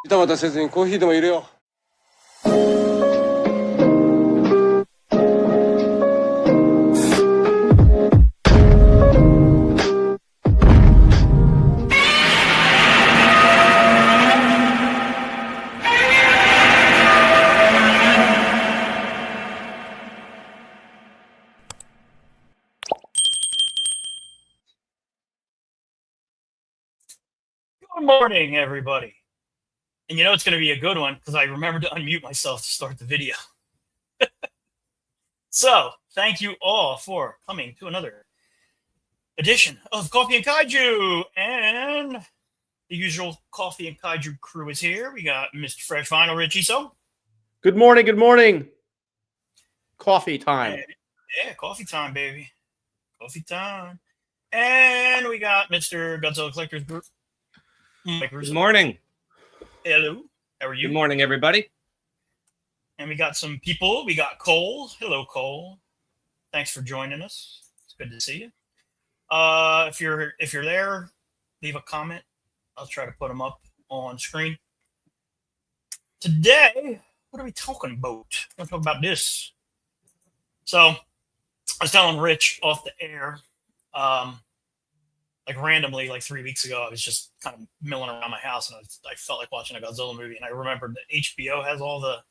ジタバタせずにコーヒーでも入れよう。Good morning, everybody. And you know it's going to be a good one because I remembered to unmute myself to start the video. So, thank you all for coming to another edition of Coffee and Kaiju. And the usual Coffee and Kaiju crew is here. We got Mr. Fresh Vinyl, Richie. So, good morning. Good morning. Coffee time. Yeah, coffee time, baby. Coffee time. And we got Mr. Godzilla Collectors Group. Good morning. Hello. How are you? Good morning, everybody. And we got some people. We got Cole. Hello, Cole. Thanks for joining us. It's good to see you. If you're there, leave a comment. I'll try to put them up on screen. Today, what are we talking about? We're going to talk about this. So, I was telling Rich off the air, like randomly, like 3 weeks ago, I was just kind of milling around my house, and I felt like watching a Godzilla movie, and I remembered that HBO has all the,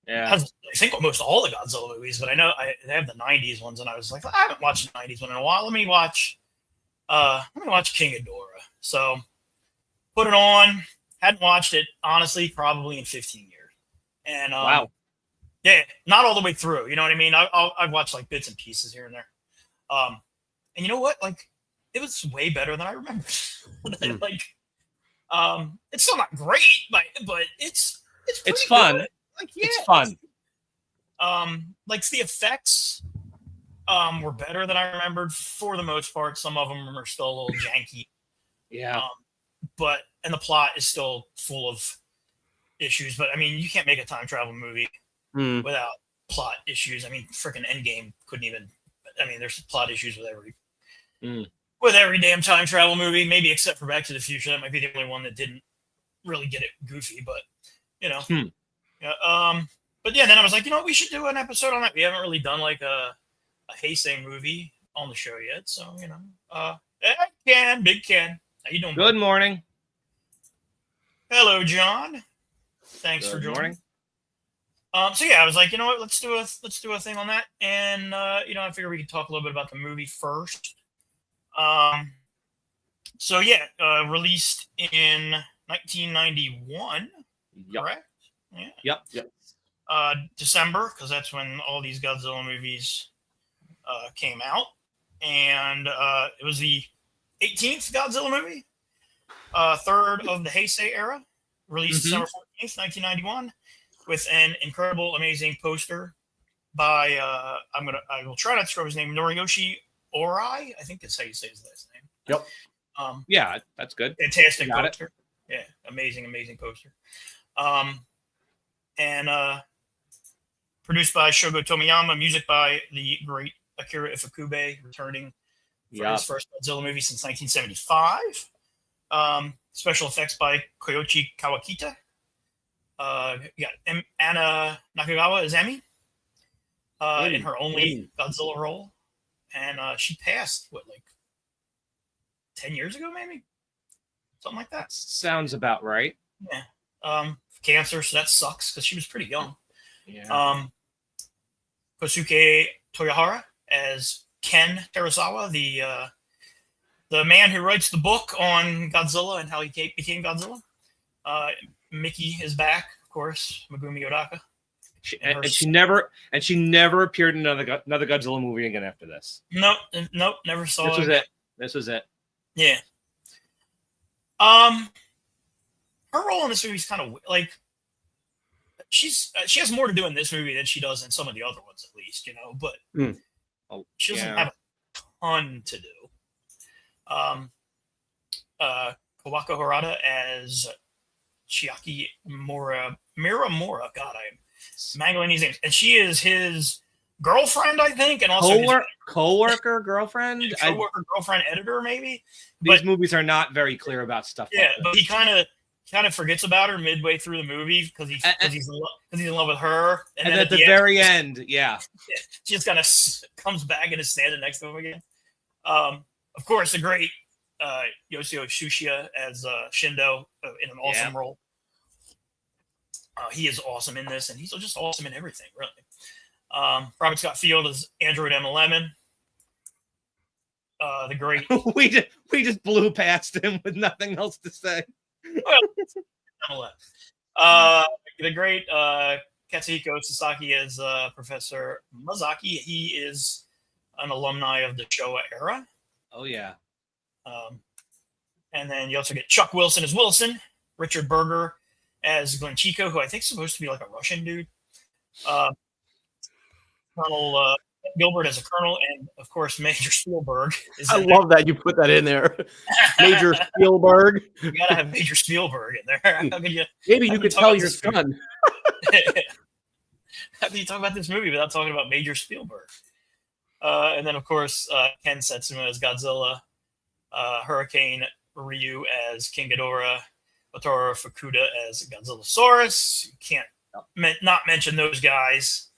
I think almost all the Godzilla movies, but I know they have the '90s ones, and I was like, I haven't watched the '90s one in a while. Let me watch King Ghidorah. So put it on. Hadn't watched it honestly probably in 15 years, and wow, yeah, not all the way through. You know what I mean? I've watched like bits and pieces here and there, and you know what, like. It was way better than I remembered. Like, it's still not great, but it's fun. Good. Like, yeah, it's fun. Like the effects, were better than I remembered for the most part. Some of them are still a little janky. Yeah. And the plot is still full of issues. But I mean, you can't make a time travel movie without plot issues. I mean, freaking Endgame couldn't even. I mean, there's plot issues with every damn time travel movie, maybe except for Back to the Future. That might be the only one that didn't really get it goofy, but you know. Yeah, but yeah, then I was like, you know what, we should do an episode on that. We haven't really done like a Heisei movie on the show yet, so you know. Big Ken. How you doing? Good morning. Hello, John. Thanks for joining. So yeah, I was like, you know what, let's do a thing on that. And you know, I figured we could talk a little bit about the movie first. So yeah, released in 1991, correct? Yeah. Yep. December, because that's when all these Godzilla movies came out, and it was the 18th Godzilla movie, third of the Heisei era, released December 14th, 1991, with an incredible, amazing poster by I will try not to screw his name, Noriyoshi Orai, I think that's how you say his last name. Yep. Yeah, that's good. Fantastic poster. Yeah, amazing poster. And produced by Shogo Tomiyama, music by the great Akira Ifukube, returning for his first Godzilla movie since 1975. Special effects by Koichi Kawakita. You got Anna Nakagawa as Emi in her only Godzilla role. And she passed, like 10 years ago, maybe? Something like that. Sounds about right. Yeah. Cancer, so that sucks, because she was pretty young. Yeah. Kosuke Toyohara as Ken Terasawa, the man who writes the book on Godzilla and how he became Godzilla. Mickey is back, of course, Megumi Yodaka. She never appeared in another Godzilla movie again after this. Nope, never saw it. This was it. Yeah. Her role in this movie is kind of like she has more to do in this movie than she does in some of the other ones, at least, you know. But she doesn't have a ton to do. Kawako Harada as Chiaki Miramura. God, I'm mangling these names, and she is his girlfriend, I think, and also co-worker, girlfriend, co-worker, girlfriend, editor, maybe. These movies are not very clear about stuff. Yeah, like but he kind of kind of forgets about her midway through the movie because he's in love with her, and then at the very end, yeah, she just kind of comes back and is standing next to him again. Of course, the great Yoshio Shushia as Shindo in an awesome role. He is awesome in this, and he's just awesome in everything, really. Robert Scott Field as Android M11. The great we just blew past him with nothing else to say. Well, the great Katsuhiko Sasaki as Professor Mazaki. He is an alumni of the Showa era. Oh yeah. And then you also get Chuck Wilson as Wilson, Richard Berger as Glenn Chico, who I think is supposed to be like a Russian dude. Colonel Gilbert as a colonel, and of course Major Spielberg. I love that you put that in there, Major Spielberg. You gotta have Major Spielberg in there. How can you? Maybe you could tell your son. How can you talk about this movie without talking about Major Spielberg? And then of course Ken Setsuma as Godzilla, Hurricane Ryu as King Ghidorah, Wataru Fukuda as Godzillasaurus. You can't not mention those guys,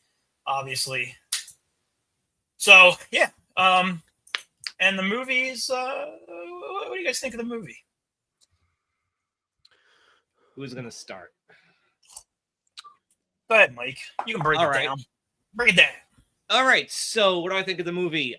obviously. So yeah, and the movies. What do you guys think of the movie? Who's gonna start? Go ahead, Mike. You can break it down. Break it down. All right. So, what do I think of the movie?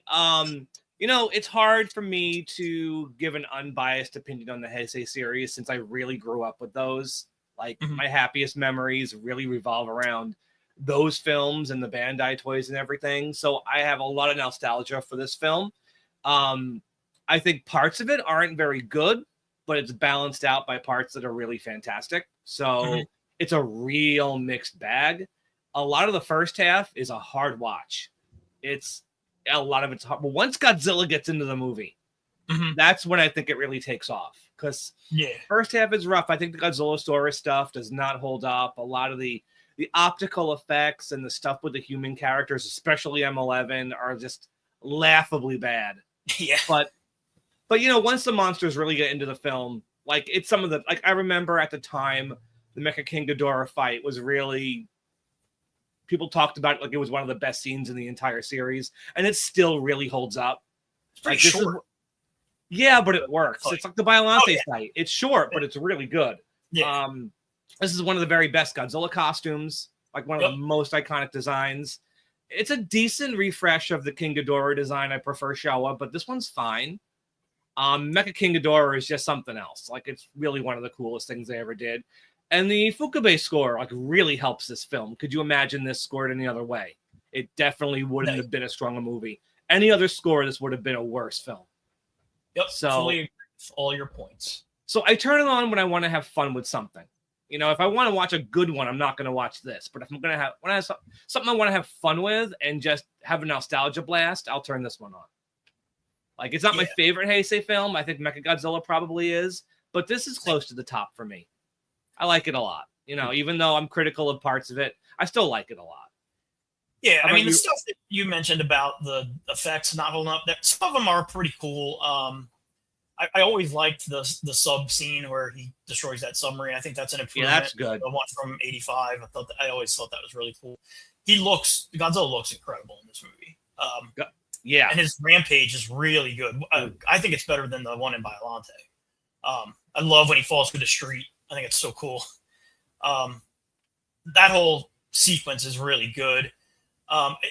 It's hard for me to give an unbiased opinion on the Heisei series since I really grew up with those. Like my happiest memories really revolve around those films and the Bandai toys and everything. So I have a lot of nostalgia for this film. I think parts of it aren't very good, but it's balanced out by parts that are really fantastic. So it's a real mixed bag. A lot of the first half is a hard watch. A lot of it's hard. But once Godzilla gets into the movie, that's when I think it really takes off. Because first half is rough. I think the Godzillasaurus stuff does not hold up. A lot of the optical effects and the stuff with the human characters, especially M11, are just laughably bad. Yeah. But once the monsters really get into the film, like it's some of the, like I remember at the time, the Mecha King Ghidorah fight was really, people talked about it like it was one of the best scenes in the entire series, and it still really holds up. It's pretty short. Yeah, but it works. It's like the Biollante fight. It's short, but it's really good. Yeah. This is one of the very best Godzilla costumes, like one of the most iconic designs. It's a decent refresh of the King Ghidorah design. I prefer Showa, but this one's fine. Mecha King Ghidorah is just something else. Like, it's really one of the coolest things they ever did. And the Fukube score, like, really helps this film. Could you imagine this scored any other way? It definitely wouldn't have been as strong a movie. Any other score, this would have been a worse film. Yep, so, fully agree with all your points. So I turn it on when I want to have fun with something. If I want to watch a good one, I'm not going to watch this. But if I'm going to have something I want to have fun with and just have a nostalgia blast, I'll turn this one on. Like, it's not my favorite Heisei film. I think Mechagodzilla probably is. But this is close to the top for me. I like it a lot. Even though I'm critical of parts of it, I still like it a lot. Yeah, I mean, the stuff that you mentioned about the effects not holding up, some of them are pretty cool. I always liked the sub scene where he destroys that submarine. I think that's an improvement. Yeah, that's good. The one from '85. I always thought that was really cool. Godzilla looks incredible in this movie. Yeah, and his rampage is really good. I think it's better than the one in Biollante. I love when he falls through the street. I think it's so cool. That whole sequence is really good.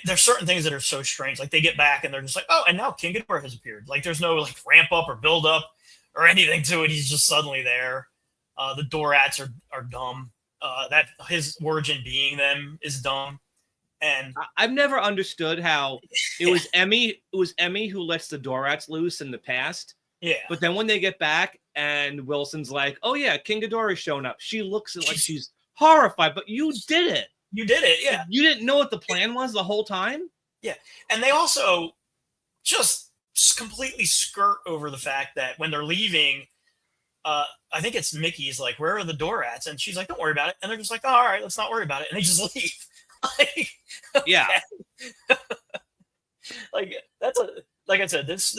There's certain things that are so strange. Like, they get back and they're just like, oh, and now King Ghidorah has appeared. Like, there's no like ramp up or build up or anything to it. He's just suddenly there. The Dorats are dumb. That his origin being them is dumb. And I've never understood how it was Emmy. It was Emmy who lets the Dorats loose in the past. Yeah. But then when they get back and Wilson's like, oh yeah, King Ghidorah's shown up. She looks like she's horrified, but you did it. You did it, yeah. You didn't know what the plan was the whole time? Yeah. And they also just completely skirt over the fact that when they're leaving, I think it's Mickey's like, where are the Dorats? And she's like, don't worry about it. And they're just like, oh, all right, let's not worry about it. And they just leave. Yeah. Like, like I said, this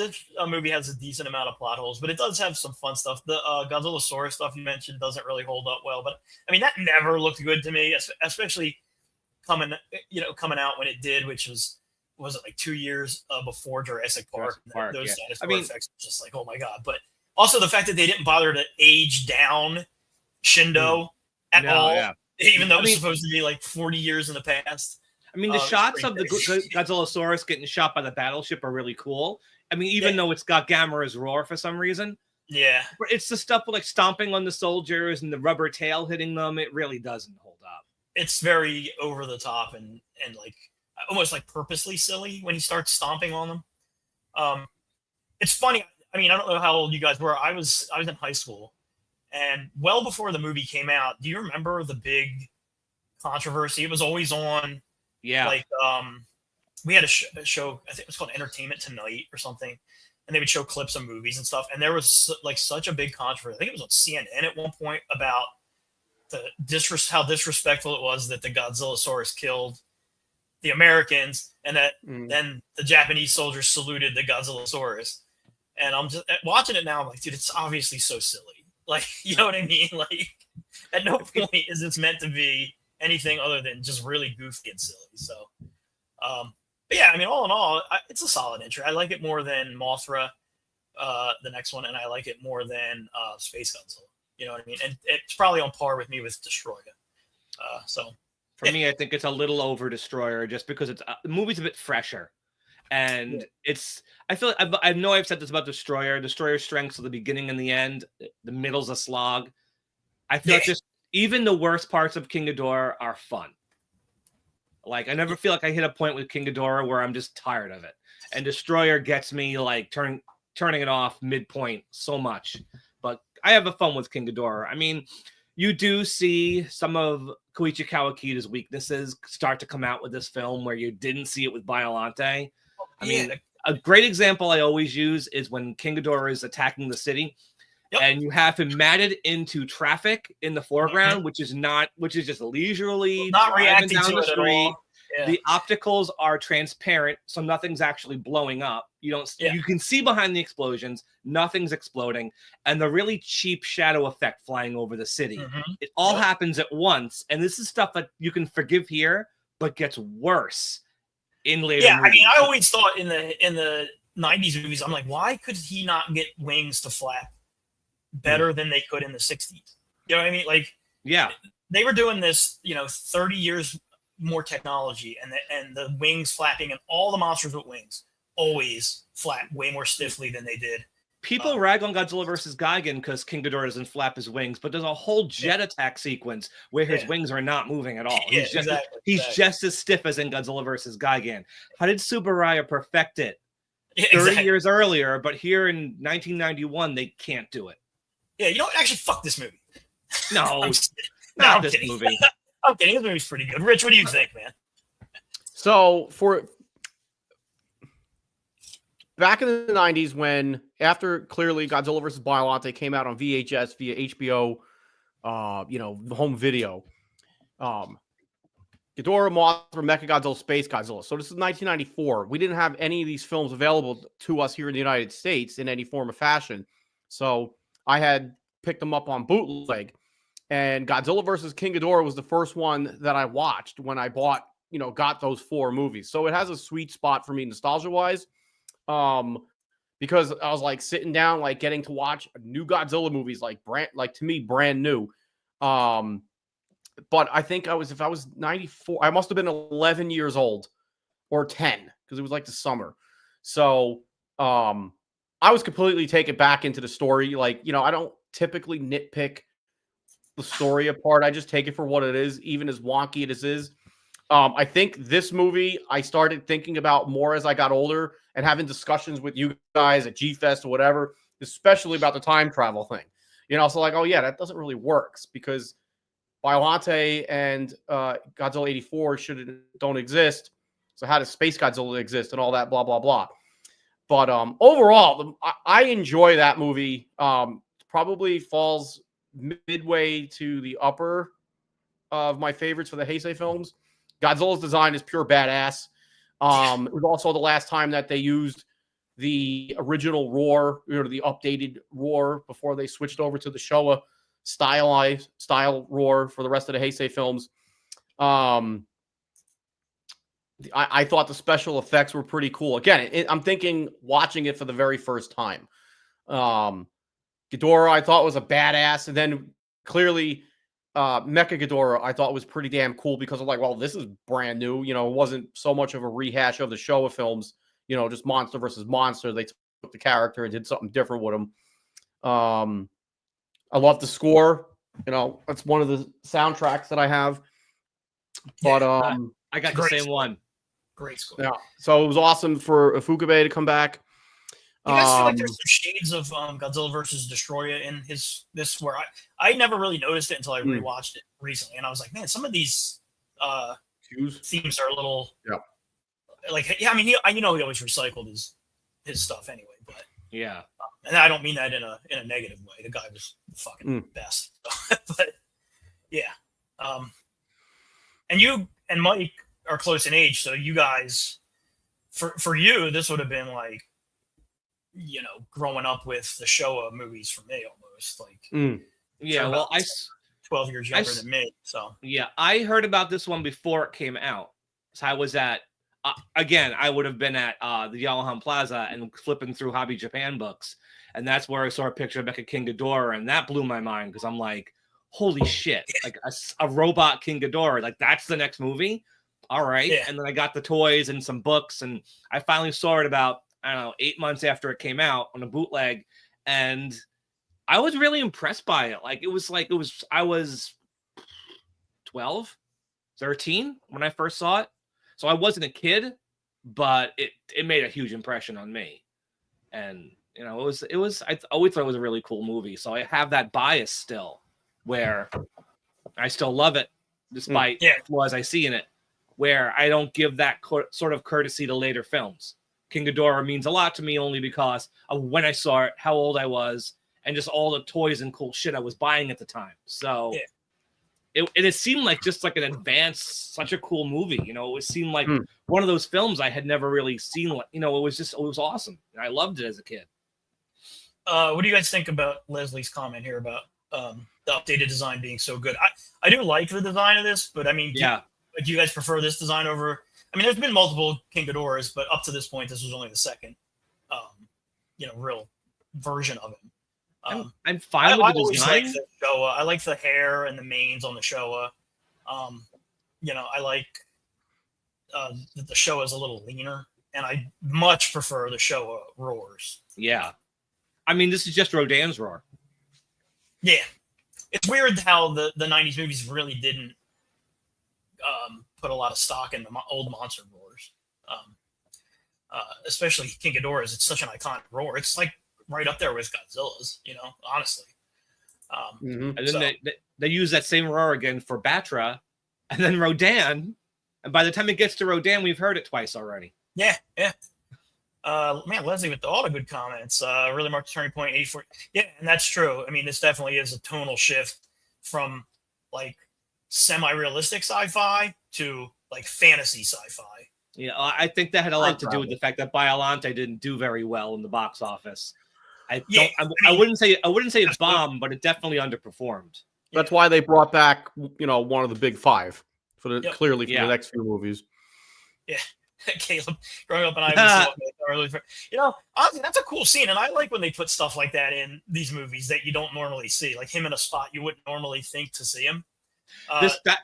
movie has a decent amount of plot holes, but it does have some fun stuff. The Godzilla stuff you mentioned doesn't really hold up well, but I mean that never looked good to me, especially coming out when it did, which was it like 2 years before Jurassic Park. Those dinosaur effects were just like, oh my god! But also the fact that they didn't bother to age down Shindo at all, even though it was supposed to be like 40 years in the past. I mean, the shots of the Godzillasaurus getting shot by the battleship are really cool. I mean, even though it's got Gamera's roar for some reason. Yeah. It's the stuff with like stomping on the soldiers and the rubber tail hitting them. It really doesn't hold up. It's very over the top and like almost like purposely silly when he starts stomping on them. It's funny. I mean, I don't know how old you guys were. I was in high school, and well before the movie came out, do you remember the big controversy? It was always on. Yeah. Like, we had a show, I think it was called Entertainment Tonight or something, and they would show clips of movies and stuff. And there was like such a big controversy. I think it was on CNN at one point about how disrespectful it was that the Godzillasaurus killed the Americans, and that then the Japanese soldiers saluted the Godzillasaurus. And I'm just watching it now. I'm like, dude, it's obviously so silly. Like, you know what I mean? Like, at no point is this meant to be anything other than just really goofy and silly. So, but yeah, I mean, all in all, it's a solid entry. I like it more than Mothra, the next one, and I like it more than Space Godzilla. You know what I mean? And it's probably on par with me with Destroyer. So for me, I think it's a little over Destroyer just because the movie's a bit fresher. And I feel I know I've said this about Destroyer. Destroyer's strengths are the beginning and the end. The middle's a slog. I feel like just even the worst parts of King Ghidorah are fun. Like I never feel like I hit a point with King Ghidorah where I'm just tired of it. And Destroyer gets me like turning it off midpoint so much. But I have a fun with King Ghidorah. I mean, you do see some of Koichi Kawakida's weaknesses start to come out with this film where you didn't see it with Biollante. I mean, a great example I always use is when King Ghidorah is attacking the city. Yep. And you have him matted into traffic in the foreground, which is just leisurely not reacting down to the it street. at all. Yeah. The opticals are transparent, so nothing's actually blowing up. You can see behind the explosions, nothing's exploding, and the really cheap shadow effect flying over the city. It all happens at once, and this is stuff that you can forgive here, but gets worse in later movies. I mean, I always thought in the 90s movies, I'm like, why could he not get wings to flap better than they could in the 60s? You know what I mean? Like, they were doing this, 30 years more technology, and the wings flapping, and all the monsters with wings always flap way more stiffly than they did. People rag on Godzilla versus Gigan because King Ghidorah doesn't flap his wings, but there's a whole jet attack sequence where his wings are not moving at all. He's just as stiff as in Godzilla versus Gigan. How did Tsuburaya perfect it 30 years earlier, but here in 1991 they can't do it? Yeah, you know what? Actually, fuck this movie. No, I'm this kidding. movie. I'm kidding. This movie's pretty good. Rich, what do you think, man? So back in the 90s, when after clearly Godzilla vs. Biollante came out on VHS via HBO, home video, Ghidorah, Mothra, Mechagodzilla, Space Godzilla. So this is 1994. We didn't have any of these films available to us here in the United States in any form or fashion. So I had picked them up on bootleg. And Godzilla vs. King Ghidorah was the first one that I watched when I got those 4 movies. So it has a sweet spot for me nostalgia-wise. Because I was like sitting down, like getting to watch new Godzilla movies, to me, brand new. But I think if I was 94, I must have been 11 years old or 10 because it was like the summer. So, I was completely taken back into the story. Like, I don't typically nitpick the story apart. I just take it for what it is, even as wonky as it is. I think this movie I started thinking about more as I got older and having discussions with you guys at G-Fest or whatever, especially about the time travel thing. So like, oh yeah, that doesn't really work because Biollante and Godzilla 84 don't exist. So how does Space Godzilla exist and all that, blah, blah, blah. But overall, I enjoy that movie. Probably falls midway to the upper of my favorites for the Heisei films. Godzilla's design is pure badass. It was also the last time that they used the original roar, the updated roar before they switched over to the Showa style roar for the rest of the Heisei films. I thought the special effects were pretty cool. Again, I'm thinking watching it for the very first time. Ghidorah, I thought was a badass, and then clearly Mecha Ghidorah, I thought was pretty damn cool because of well, this is brand new. It wasn't so much of a rehash of the Showa films. Just monster versus monster. They took the character and did something different with him. I love the score. That's one of the soundtracks that I have. But I got the same one. Great score. Yeah, so it was awesome for Ifukube to come back. You guys feel like there's some shades of Godzilla versus Destroyer in this where I never really noticed it until I rewatched it recently, and I was like, man, some of these themes are a little I mean, he always recycled his stuff anyway, but yeah, and I don't mean that in a negative way. The guy was the fucking best, but yeah, and you and Mike are close in age, so you guys, for you, this would have been like, growing up with the Showa movies for me, almost yeah. Well, I 12 years younger than me, so yeah, I heard about this one before it came out. So I was at again, I would have been at the Yamaha Plaza and flipping through Hobby Japan books, and that's where I saw a picture of Mecha King Ghidorah, and that blew my mind because I'm like, holy shit, like a robot King Ghidorah, like that's the next movie. All right. Yeah. And then I got the toys and some books, and I finally saw it about, I don't know, 8 months after it came out on a bootleg. And I was really impressed by it. I was 12, 13 when I first saw it. So I wasn't a kid, but it made a huge impression on me. And, I always thought it was a really cool movie. So I have that bias still where I still love it despite flaws I see in it, where I don't give that sort of courtesy to later films. King Ghidorah means a lot to me only because of when I saw it, how old I was, and just all the toys and cool shit I was buying at the time. So it seemed like just like an advanced, such a cool movie. It seemed like one of those films I had never really seen. It was awesome. And I loved it as a kid. What do you guys think about Leslie's comment here about the updated design being so good? I do like the design of this, but I mean, do you guys prefer this design over? I mean, there's been multiple King Ghidorahs, but up to this point, this was only the second, real version of him. I'm fine with the design. Like the Showa. I like the hair and the manes on the Showa. I like that the Showa is a little leaner, and I much prefer the Showa roars. Yeah, I mean, this is just Rodan's roar. Yeah, it's weird how the '90s movies really didn't put a lot of stock in the old monster roars, especially King Ghidorah's. It's such an iconic roar. It's like right up there with Godzilla's, honestly. And then they use that same roar again for Batra, and then Rodan. And by the time it gets to Rodan, we've heard it twice already. Yeah. Man, Leslie with all the good comments. Really marked the turning point. 84. Yeah, and that's true. I mean, this definitely is a tonal shift from like semi-realistic sci-fi to like fantasy sci-fi. Yeah, I think that had a lot to do with the fact that Biollante didn't do very well in the box office. I wouldn't say it bombed, but it definitely underperformed. That's why they brought back, one of the big five for the clearly for the next few movies. Yeah. Caleb growing up, and I was honestly, that's a cool scene, and I like when they put stuff like that in these movies that you don't normally see, like him in a spot you wouldn't normally think to see him.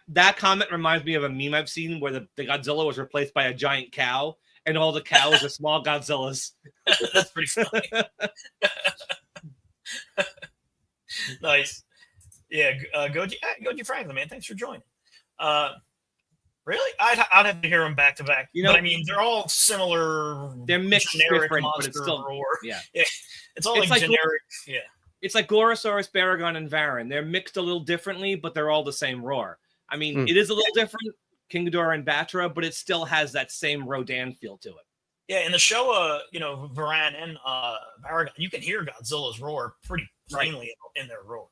That comment reminds me of a meme I've seen where the Godzilla was replaced by a giant cow, and all the cows are small Godzillas. That's pretty funny. Nice. Yeah, Goji Franklin, man, thanks for joining. Really? I'd have to hear them back to back. But I mean, they're all similar. They're mixed, different, but it's still roar. Yeah. It's all like generic. It's like Gorosaurus, Baragon, and Varan. They're mixed a little differently, but they're all the same roar. I mean, it is a little different, King Ghidorah and Batra, but it still has that same Rodan feel to it. Yeah, in the Showa, Varan and Baragon, you can hear Godzilla's roar pretty plainly in their roars.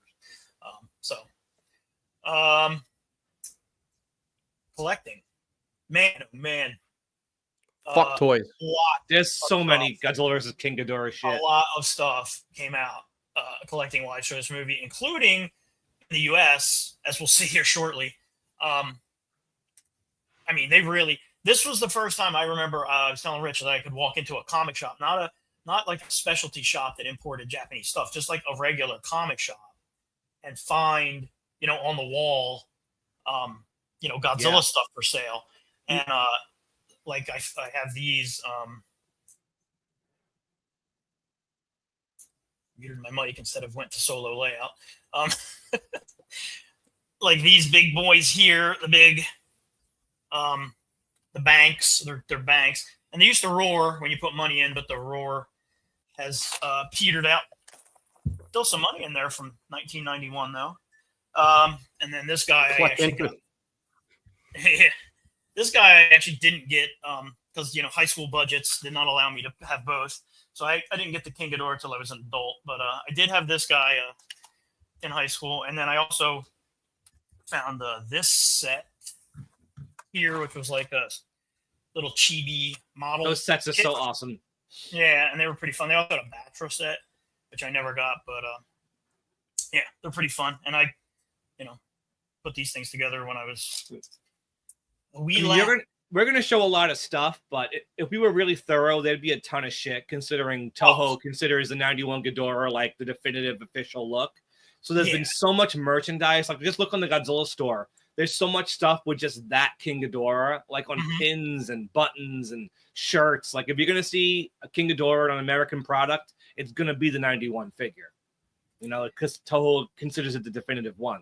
Collecting, man, oh man, Fuck toys. There's so many Godzilla versus King Ghidorah shit. A lot of stuff came out collecting wise for this movie, including in the U.S., as we'll see here shortly. I mean, this was the first time I remember I was telling Rich that I could walk into a comic shop, not like a specialty shop that imported Japanese stuff, just like a regular comic shop, and find, on the wall, Godzilla stuff for sale. And like I have these muted my mic instead of went to solo layout. Like these big boys here, the big the banks, they're banks, and they used to roar when you put money in, but the roar has petered out. Still some money in there from 1991 though. And then this guy this guy I actually didn't get because high school budgets did not allow me to have both, so I didn't get the King Ghidorah till I was an adult, but I did have this guy in high school. And then I also found this set here, which was like a little chibi model. Those sets are so awesome. Yeah, and they were pretty fun. They also had a Batra set, which I never got, but yeah, they're pretty fun. And I put these things together when I was we're going to show a lot of stuff, but if we were really thorough, there'd be a ton of shit, considering Toho considers the 91 Ghidorah like the definitive official look. So there's been so much merchandise. Like, just look on the Godzilla store. There's so much stuff with just that King Ghidorah, like on pins and buttons and shirts. Like, if you're going to see a King Ghidorah on an American product, it's going to be the 91 figure, because Toho considers it the definitive one.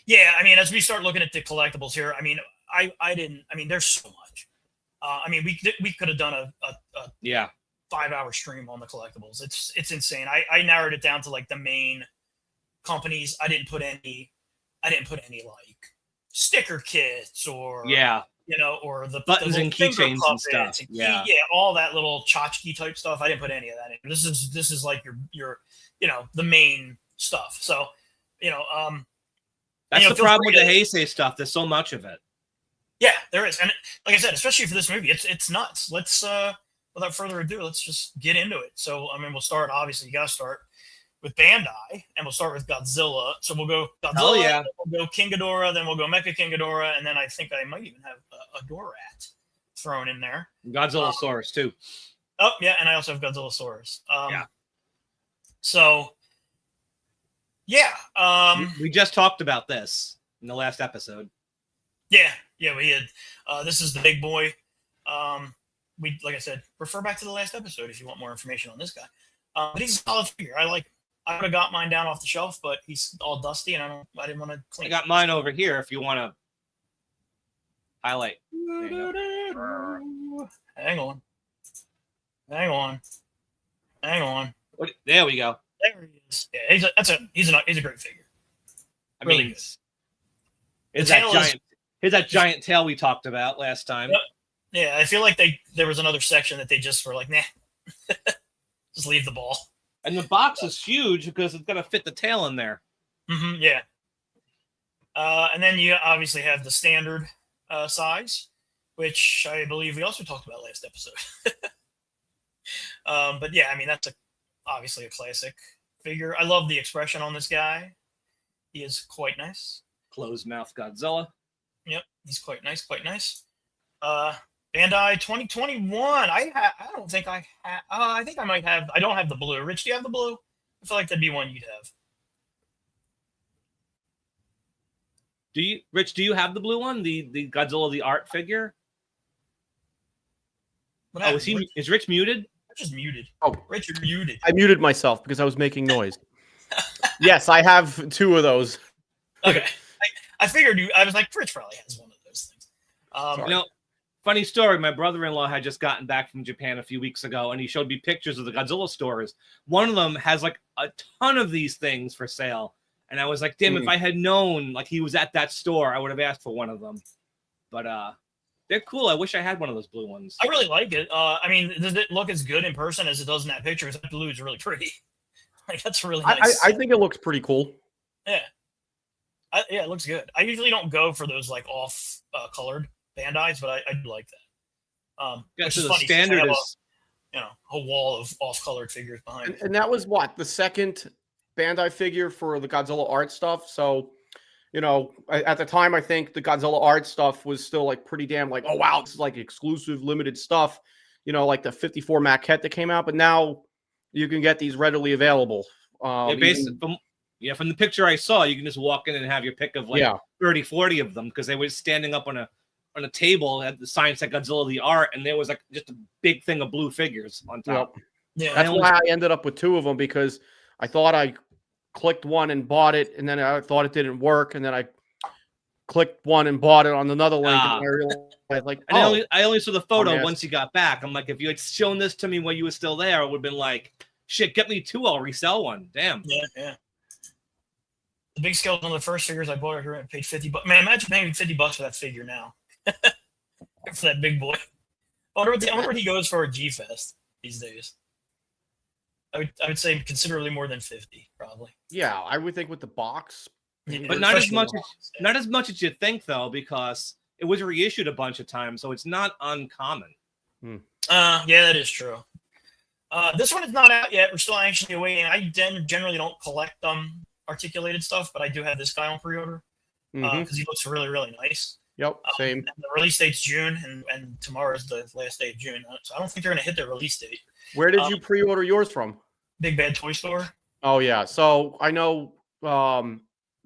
Yeah, I mean, as we start looking at the collectibles here, I mean, there's so much. I mean, we could have done a 5-hour stream on the collectibles. It's insane. I narrowed it down to like the main companies. I didn't put any like sticker kits or or the buttons and keychains and stuff. Yeah, all that little tchotchke type stuff. I didn't put any of that in. This is like your the main stuff. So that's the problem with the Heisei stuff. There's so much of it. Yeah, there is. And like I said, especially for this movie, it's nuts. Let's without further ado, let's just get into it. So I mean, we'll start, obviously you gotta start with Bandai, and we'll start with Godzilla. So we'll go Godzilla, then we'll go King Ghidorah, then we'll go Mecha King Ghidorah, and then I think I might even have a Dorat thrown in there. Godzillasaurus too. Oh yeah, and I also have Godzillasaurus. So we just talked about this in the last episode. Yeah, we had. This is the big boy. We, like I said, refer back to the last episode if you want more information on this guy. But he's a solid figure. I would have got mine down off the shelf, but he's all dusty, and I didn't want to clean. I got mine over here if you want to highlight. Hang on. What, there we go. There he is. Yeah, he's a great figure. I really mean, good. Here's that giant tail we talked about last time. Yeah, I feel like there was another section that they just were like, nah, just leave the ball. And the box is huge because it's gonna fit the tail in there. Yeah. And then you obviously have the standard size, which I believe we also talked about last episode. But yeah, I mean, that's obviously a classic figure. I love the expression on this guy. He is quite nice. Closed mouth Godzilla. Yep, he's quite nice. Bandai 2021. I don't think I have. I think I might have. I don't have the blue. Rich, do you have the blue? I feel like that'd be one you'd have. Rich, do you have the blue one? The Godzilla, the art figure? Is Rich muted? Rich is muted. Oh, Rich, you're muted. I muted myself because I was making noise. Yes, I have 2 of those. Okay. I figured I was like, Rich probably has one of those things. Funny story. My brother-in-law had just gotten back from Japan a few weeks ago, and he showed me pictures of the Godzilla stores. One of them has like a ton of these things for sale. And I was like, damn, if I had known like he was at that store, I would have asked for one of them. But they're cool. I wish I had one of those blue ones. I really like it. I mean, does it look as good in person as it does in that picture? Because that blue is really pretty. Like, that's really nice. I think it looks pretty cool. Yeah. Yeah, it looks good. I usually don't go for those like off colored Bandais, but I do like that. Which so is the funny. standard Have is a wall of off-colored figures behind. And that was what the second Bandai figure for the Godzilla art stuff. So, at the time, I think the Godzilla art stuff was still like pretty damn like, oh wow, this is like exclusive limited stuff. Like the 54 maquette that came out, but now you can get these readily available. from the picture I saw, you can just walk in and have your pick of 30, 40 of them because they were standing up on a table at the sign said Godzilla the art, and there was like just a big thing of blue figures on top. Yep. Yeah, that's why I ended up with 2 of them because I thought I clicked one and bought it, and then I thought it didn't work, and then I clicked one and bought it on another link, and I realized like, I only saw the photo once you got back. I'm like, if you had shown this to me when you were still there, it would have been like, shit, get me 2, I'll resell one. Damn. Yeah. The big scale on the first figures I bought, I paid $50. Man, imagine paying $50 for that figure now. For that big boy. I wonder what he goes for a G-Fest these days. I would say considerably more than 50, probably. Yeah, I would think with the box. But not as much as you think, though, because it was reissued a bunch of times, so it's not uncommon. Yeah, that is true. This one is not out yet. We're still anxiously awaiting. I generally don't collect articulated stuff, but I do have this guy on pre-order because he looks really, really nice. Yep, same. And the release date's June, and tomorrow is the last day of June. So I don't think they're going to hit their release date. Where did you pre-order yours from? Big Bad Toy Store. Oh, yeah. So I know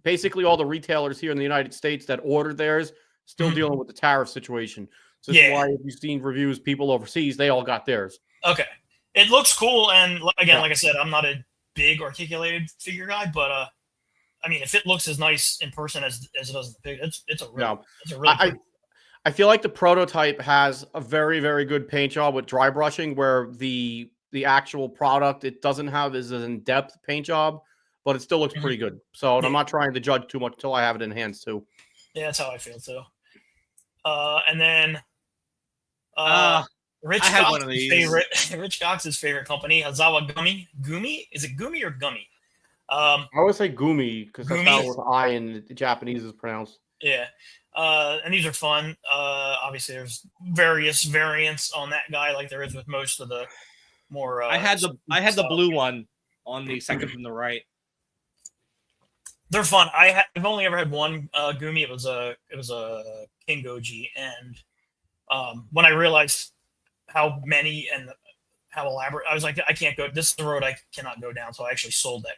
basically all the retailers here in the United States that ordered theirs still dealing with the tariff situation. So that's why if you've seen reviews, people overseas, they all got theirs. Okay. It looks cool. And again, like I said, I'm not a big articulated figure guy, but I mean, if it looks as nice in person as it does in the picture, it's a really I feel like the prototype has a very, very good paint job with dry brushing, where the actual product, it doesn't have as an in-depth paint job, but it still looks pretty good. So I'm not trying to judge too much until I have it in hands too. Yeah, that's how I feel too. And then Rich Cox's favorite company, Hazawa Gumi. Is it Gumi or Gummy? I always say Gumi because that's how with I in the Japanese is pronounced. Yeah. And these are fun. Obviously, there's various variants on that guy, like there is with most of the more. I had the blue one on the second from the right. They're fun. I've only ever had one Gumi. It was a King Goji, and when I realized how many and how elaborate, I was like, I can't go. This is the road I cannot go down. So I actually sold that.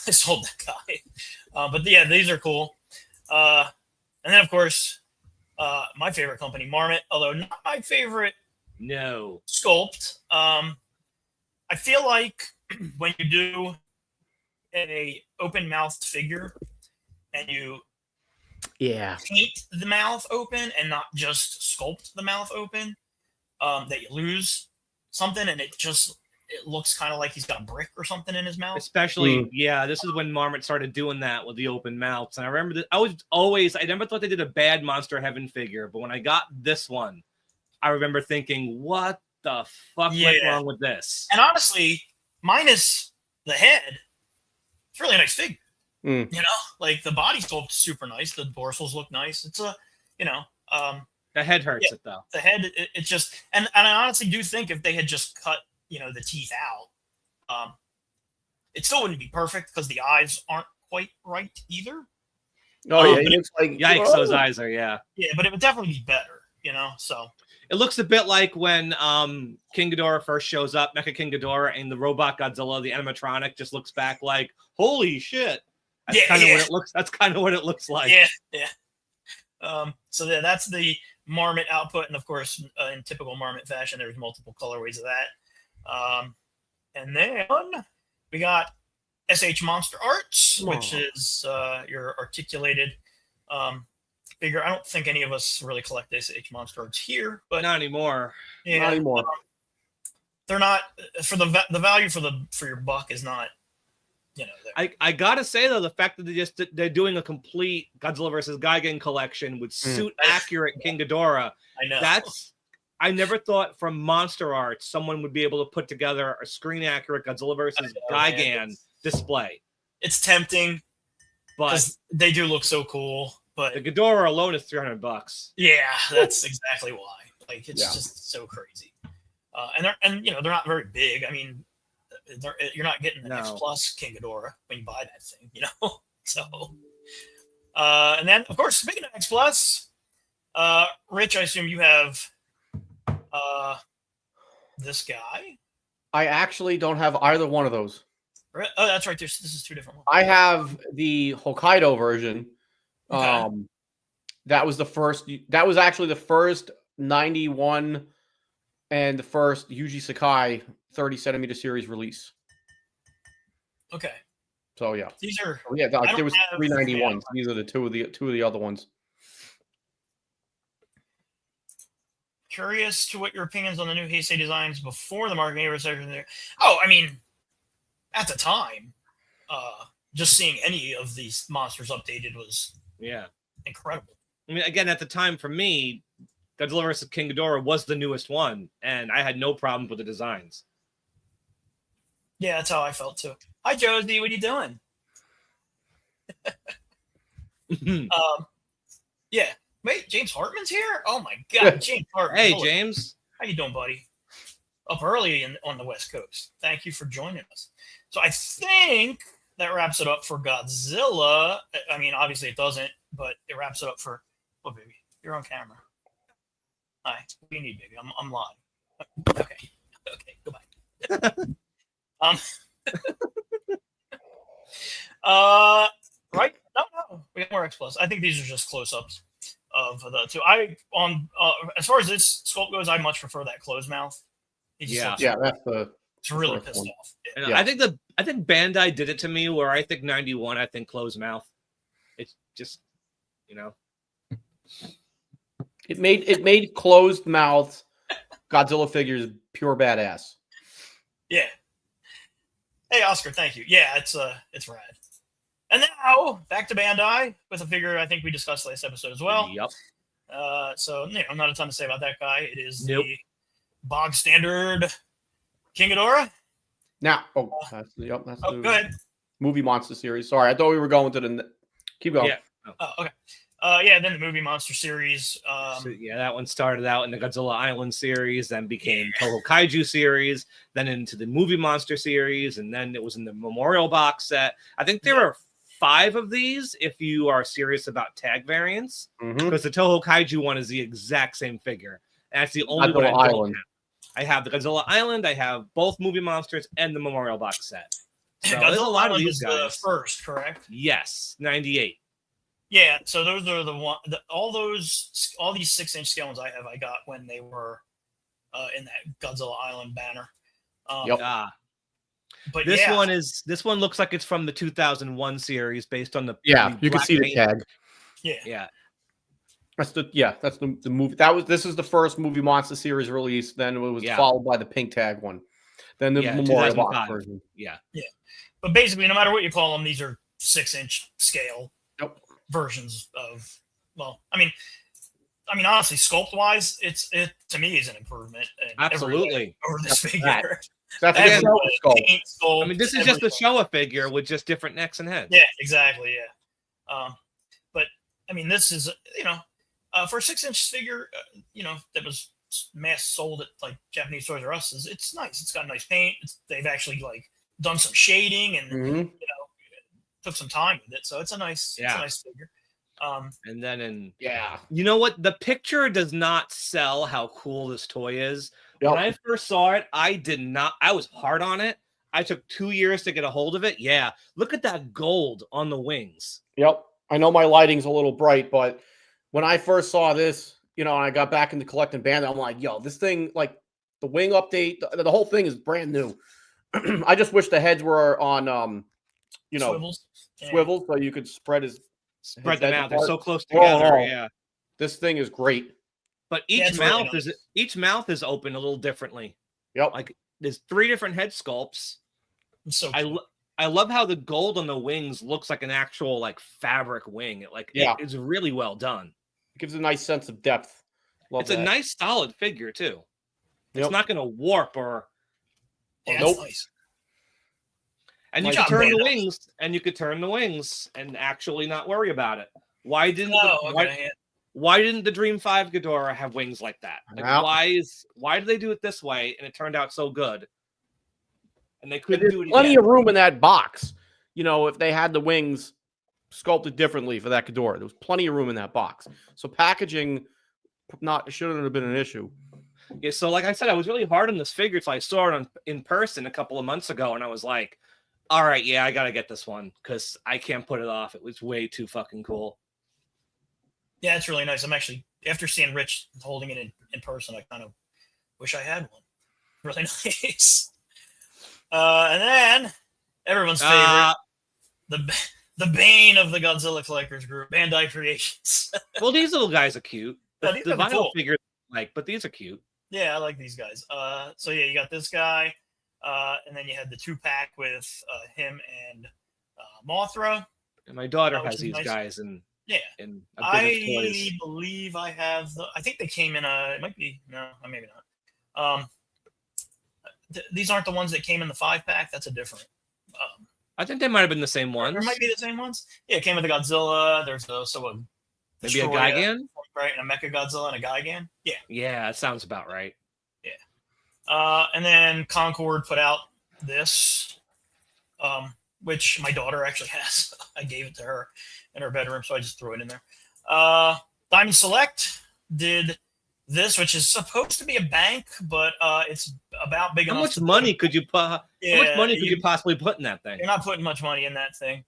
I sold that guy. But yeah, these are cool. And then of course, my favorite company, Marmot, although not my favorite. No. Sculpt. I feel like when you do a open-mouthed figure and you paint the mouth open and not just sculpt the mouth open, that you lose something, and it looks kind of like he's got a brick or something in his mouth. Especially, this is when Marmot started doing that with the open mouths. And I remember that I never thought they did a bad Monster Heaven figure, but when I got this one, I remember thinking, what the fuck went wrong with this? And honestly, minus the head, it's a really nice figure. You know, like the body sculpt's super nice. The dorsals look nice. It's the head hurts it though. The head, it just, and I honestly do think if they had just cut, the teeth out, it still wouldn't be perfect because the eyes aren't quite right either. Oh yeah, it looks like yikes. Those eyes are Yeah, but it would definitely be better. So it looks a bit like when King Ghidorah first shows up, Mecha King Ghidorah, and the robot Godzilla, the animatronic, just looks back like, holy shit. That's kind of what it looks. That's kind of what it looks like. Yeah. So that's the Marmot output, and of course, in typical Marmot fashion, there's multiple colorways of that. And then we got SH Monster Arts, which is your articulated figure. I don't think any of us really collect SH Monster Arts here, but not anymore. Yeah, not anymore. They're not for the value for your buck is not. I gotta say though, the fact that they're doing a complete Godzilla versus Gigan collection with suit accurate King Ghidorah. I know I never thought from Monster Arts someone would be able to put together a screen accurate Godzilla versus Gigan display. It's tempting, but they do look so cool. But the Ghidorah alone is $300. Yeah, that's exactly why. Like it's just so crazy. And they're not very big. I mean, you're not getting the X Plus King Ghidorah when you buy that thing, So, and then of course, speaking of X Plus, Rich, I assume you have this guy. I actually don't have either one of those. Oh, that's right. This is two different ones. I have the Hokkaido version. Okay. That was the first. That was actually the first 91 and the first Yuji Sakai 30 centimeter series release. Okay. So yeah, these are there was 391. These are the two of the other ones. Curious to what your opinions on the new Heisei designs before the marketing recession there. Oh, I mean, at the time, just seeing any of these monsters updated was incredible. I mean, again, at the time for me, Godzilla vs. King Ghidorah was the newest one, and I had no problems with the designs. Yeah, that's how I felt too. Hi, Josie. What are you doing? Yeah. Wait, James Hartman's here? Oh my God, James Hartman. Hey, James. How you doing, buddy? Up early on the West Coast. Thank you for joining us. So I think that wraps it up for Godzilla. I mean, obviously it doesn't, but it wraps it up for what, baby? You're on camera. Hi. What do you need, baby? I'm live. Okay. Goodbye. Right? No. We got more X Plus. I think these are just close-ups of the two. As far as this sculpt goes, I much prefer that closed mouth. It's really pissed off. Yeah. I think Bandai did it to me where I think 91, I think closed mouth. It's just, It made closed mouth Godzilla figures pure badass. Yeah. Hey, Oscar, thank you. Yeah, it's rad. And now back to Bandai with a figure I think we discussed last episode as well. Yep. So not a ton to say about that guy. It is the bog standard King Ghidorah. Now, that's the go ahead. Movie Monster series. Sorry, I thought we were going to the. Keep going. Yeah. Oh, okay. Then the Movie Monster series. That one started out in the Godzilla Island series, then became Toho Kaiju series, then into the Movie Monster series, and then it was in the Memorial box set. I think there are 5 of these if you are serious about tag variants, because the Toho Kaiju one is the exact same figure. And that's the only one I don't have. I have the Godzilla Island, I have both Movie Monsters and the Memorial box set. So there's a lot of these guys. The first, correct? Yes, 98. Yeah, so those are all these 6-inch scale ones I have. I got when they were in that Godzilla Island banner. But this one looks like it's from the 2001 series based on the you can see the tag. Yeah. That's the movie. This is the first Movie Monster series release. Then it was followed by the pink tag one. Then the Memorial box version. Yeah. But basically, no matter what you call them, these are 6-inch scale versions of. Well, I mean, honestly, sculpt wise, it to me is an improvement. Absolutely over this figure. That's a sculpt. I mean, this is just a Showa figure with just different necks and heads. Yeah, exactly. Yeah. But I mean, this is for a 6-inch figure, that was mass sold at like Japanese Toys R Us. It's nice. It's got nice paint. They've actually like done some shading and took some time with it. So it's a nice figure. And then you know what? The picture does not sell how cool this toy is. When I first saw it, I was hard on it. I took 2 years to get a hold of it. Yeah. Look at that gold on the wings. Yep. I know my lighting's a little bright, but when I first saw this, and I got back into collecting Bandai, I'm like, this thing, like the wing update, the whole thing is brand new. I just wish the heads were on, swivels, so you could spread them out. They're so close together. Yeah. This thing is great. But each mouth is open a little differently. Yep. Like there's 3 different head sculpts. So I love how the gold on the wings looks like an actual like fabric wing. It's really well done. It gives a nice sense of depth. It's a nice solid figure too. It's not going to warp or nope. Nice. And you can turn the wings, and actually not worry about it. why didn't the Dream 5 Ghidorah have wings like that? Like, why did they do it this way and it turned out so good? And they couldn't do it again. Plenty of room in that box. You know, if they had the wings sculpted differently for that Ghidorah, there was plenty of room in that box. So packaging shouldn't have been an issue. Yeah, so like I said, I was really hard on this figure, so I saw it in person a couple of months ago, and I was like, all right, yeah, I gotta get this one because I can't put it off. It was way too fucking cool. Yeah, it's really nice. I'm actually, after seeing Rich holding it in person, I kind of wish I had one. Really nice. And then everyone's favorite, the bane of the Godzilla collectors group, Bandai Creations. Well, these little guys are cute. Yeah, The vinyl cool figures, but these are cute. Yeah, I like these guys. So yeah, you got this guy, and then you had the 2-pack with him and Mothra. And my daughter has these guys, and yeah, in I believe I have I think they came in it might be, no, maybe not. These aren't the ones that came in the 5-pack. That's a different. I think they might have been the same ones. There might be the same ones. Yeah, it came with the Godzilla. There's maybe a Gigan, right? And a Mecha Godzilla and a Gigan. Yeah. Yeah, that sounds about right. Yeah. And then Concord put out this, which my daughter actually has. I gave it to her in her bedroom, so I just threw it in there. Diamond Select did this, which is supposed to be a bank, but it's about big enough. How much money could you put? Yeah, how much money could you possibly put in that thing? You're not putting much money in that thing.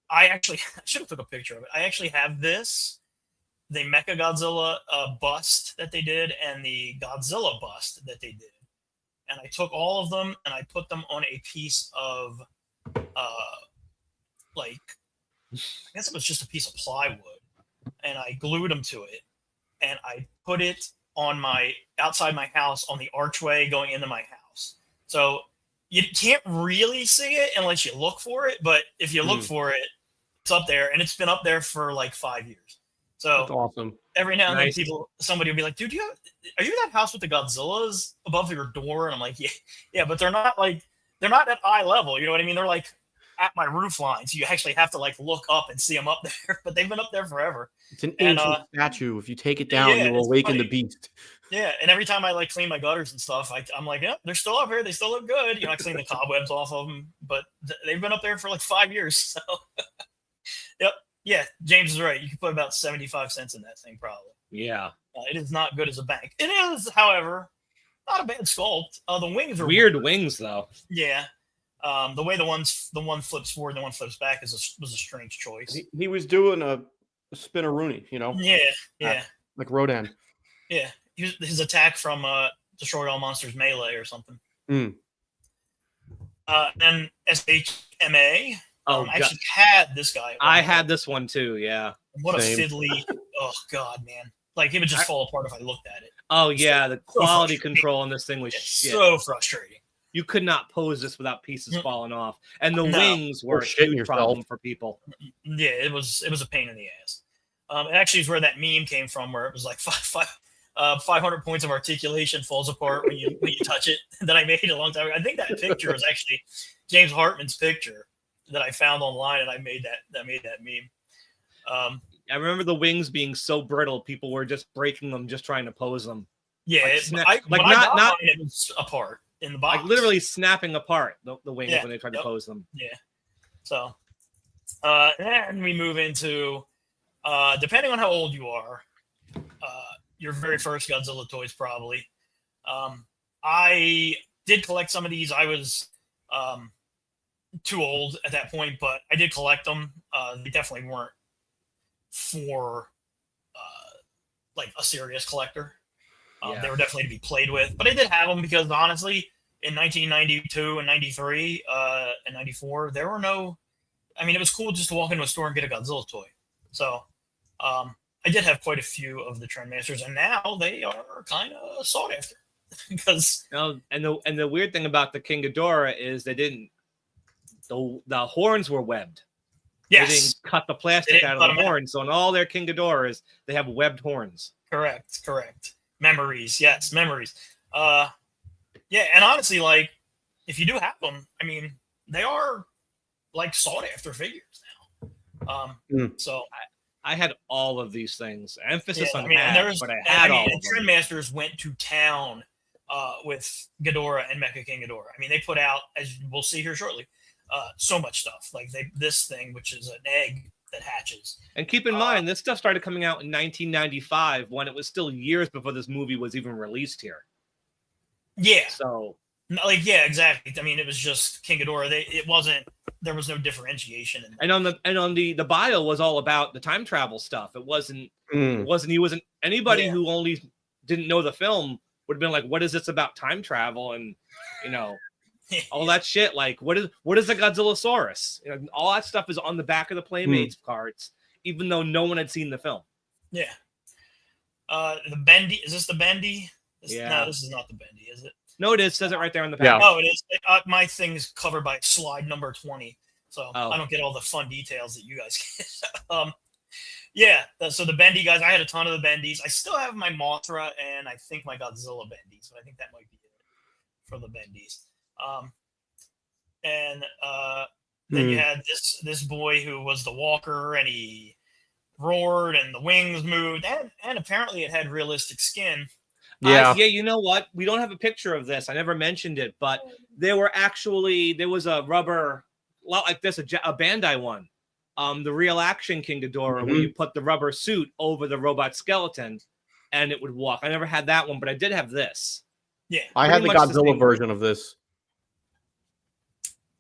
I should have took a picture of it. I actually have this, the Mecha Godzilla bust that they did, and the Godzilla bust that they did, and I took all of them and I put them on a piece of, I guess it was just a piece of plywood, and I glued them to it, and I put it on outside my house on the archway going into my house. So you can't really see it unless you look for it, but if you look for it, it's up there, and it's been up there for like 5 years. So that's awesome. Every now and then somebody will be like, dude, are you that house with the Godzillas above your door? And I'm like, yeah, but they're not at eye level. You know what I mean? They're like at my roof line. So you actually have to like look up and see them up there, but they've been up there forever. It's an ancient statue. If you take it down, you will awaken the beast. Yeah. And every time I like clean my gutters and stuff, I'm like, yeah, they're still up here. They still look good. You know, I clean the cobwebs off of them, but they've been up there for like 5 years. So yep. Yeah, James is right. You can put about 75 cents in that thing, probably. Yeah. It is not good as a bank. It is, however, not a bad sculpt. The wings are weird wings, though. Yeah. The way the one flips forward and the one flips back was a strange choice. He was doing a spinneroonie, you know? Yeah. Like Rodan. Yeah. His attack from Destroy All Monsters Melee or something. Then SHMA. I actually had this guy. I had this one too, yeah. What Same. A fiddly, oh god, man. Like it would just fall apart if I looked at it. Oh yeah, the quality control on this thing was shit. So frustrating. You could not pose this without pieces falling off. And the wings were a huge problem for people. Yeah, it was a pain in the ass. It actually is where that meme came from, where it was like 500 points of articulation falls apart when you touch it, that I made a long time ago. I think that picture is actually James Hartman's picture that I found online, and I made that meme. I remember the wings being so brittle, people were just breaking them, just trying to pose them. Yeah, it was apart in the box, like literally snapping apart the wings when they tried to pose them. Yeah. So, and we move into, depending on how old you are, your very first Godzilla toys, probably. I did collect some of these. I was too old at that point, but I did collect them. They definitely weren't for like a serious collector. They were definitely to be played with, but I did have them because honestly, in 1992 and 93 and 94, there were no. I mean, it was cool just to walk into a store and get a Godzilla toy. So I did have quite a few of the Trendmasters, and now they are kind of sought after because. And the weird thing about the King Ghidorah is they didn't. The horns were webbed. Yes. They didn't cut the plastic out of the horns. So in all their King Ghidorahs, they have webbed horns. Correct. Memories. Yes, memories. Yeah, and honestly, like, if you do have them, I mean, they are, like, sought-after figures now. So I had all of these things. Emphasis on and had, but I had all of them. Trendmasters went to town with Ghidorah and Mecha King Ghidorah. I mean, they put out, as we'll see here shortly, so much stuff. Like this thing, which is an egg that hatches. And keep in mind, this stuff started coming out in 1995, when it was still years before this movie was even released here. Yeah. So, like, yeah, exactly. I mean, it was just King Ghidorah. There was no differentiation. And on the bio was all about the time travel stuff. It wasn't. Anybody who only didn't know the film would have been like, "What is this about time travel?" And all that shit. Like, what is a Godzillasaurus? All that stuff is on the back of the Playmates cards, even though no one had seen the film. Yeah. The Bendy, is this the Bendy? No, this is not the Bendy, is it? No, it is. It says it right there on the package. Oh, it is. My thing is covered by slide number 20, so I don't get all the fun details that you guys get. So the Bendy guys, I had a ton of the Bendies. I still have my Mothra and I think my Godzilla Bendies, but I think that might be it for the Bendies. Then you had this boy who was the walker, and he roared, and the wings moved, and apparently it had realistic skin. Yeah, you know what? We don't have a picture of this. I never mentioned it, but there was a rubber, like this, a Bandai one. The real action King Ghidorah, where you put the rubber suit over the robot skeleton and it would walk. I never had that one, but I did have this. Yeah. I had the Godzilla version of this.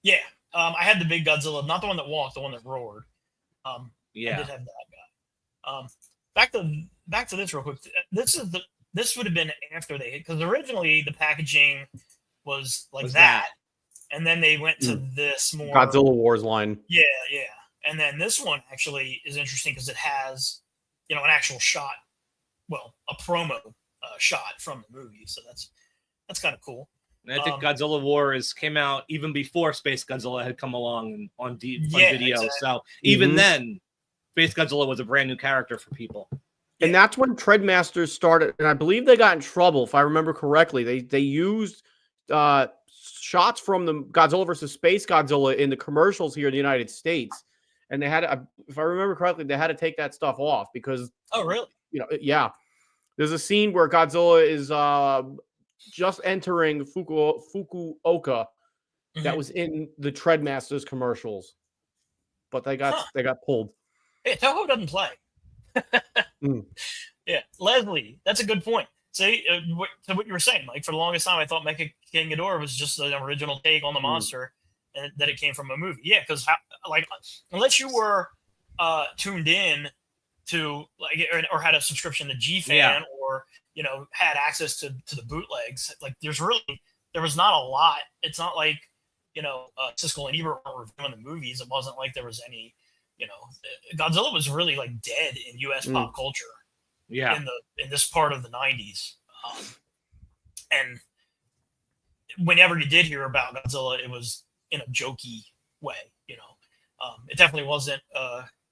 Yeah. I had the big Godzilla, not the one that walked, the one that roared. I did have that guy. Back to this real quick. This would have been after they hit, because originally the packaging was that. And then they went to this more Godzilla Wars line. Yeah. And then this one actually is interesting because it has, an actual shot, a promo shot from the movie. So that's kind of cool. And I think Godzilla Wars came out even before Space Godzilla had come along on video. Exactly. So even then, Space Godzilla was a brand new character for people. And that's when Trendmasters started, and I believe they got in trouble, if I remember correctly. They used shots from the Godzilla versus Space Godzilla in the commercials here in the United States, and they had, if I remember correctly, they had to take that stuff off because. Oh, really? There's a scene where Godzilla is just entering Fukuoka that was in the Trendmasters commercials, but they got pulled. Hey, Toho doesn't play. Yeah, Leslie, that's a good point. See, what you were saying, Mike, for the longest time, I thought Mecha King Ghidorah was just an original take on the monster, and that it came from a movie. Yeah, because unless you were tuned in to or had a subscription to GFan or had access to the bootlegs, there was not a lot. It's not like Siskel and Ebert were reviewing the movies. It wasn't like there was any. Godzilla was really dead in U.S. pop culture. Yeah, in this part of the 90s, and whenever you did hear about Godzilla, it was in a jokey way. It definitely wasn't.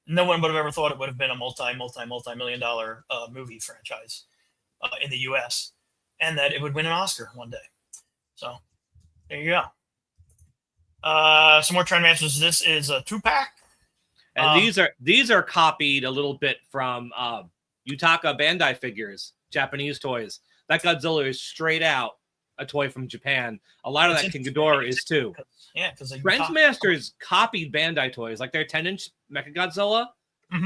No one would have ever thought it would have been a multi-million-dollar movie franchise in the U.S. and that it would win an Oscar one day. So there you go. Some more Trendmasters. This is a 2-pack. And these are copied a little bit from Yutaka Bandai figures, Japanese toys. That Godzilla is straight out a toy from Japan. A lot of that King Ghidorah is too. Yeah, because Trendmasters copied Bandai toys, like their 10-inch Mechagodzilla.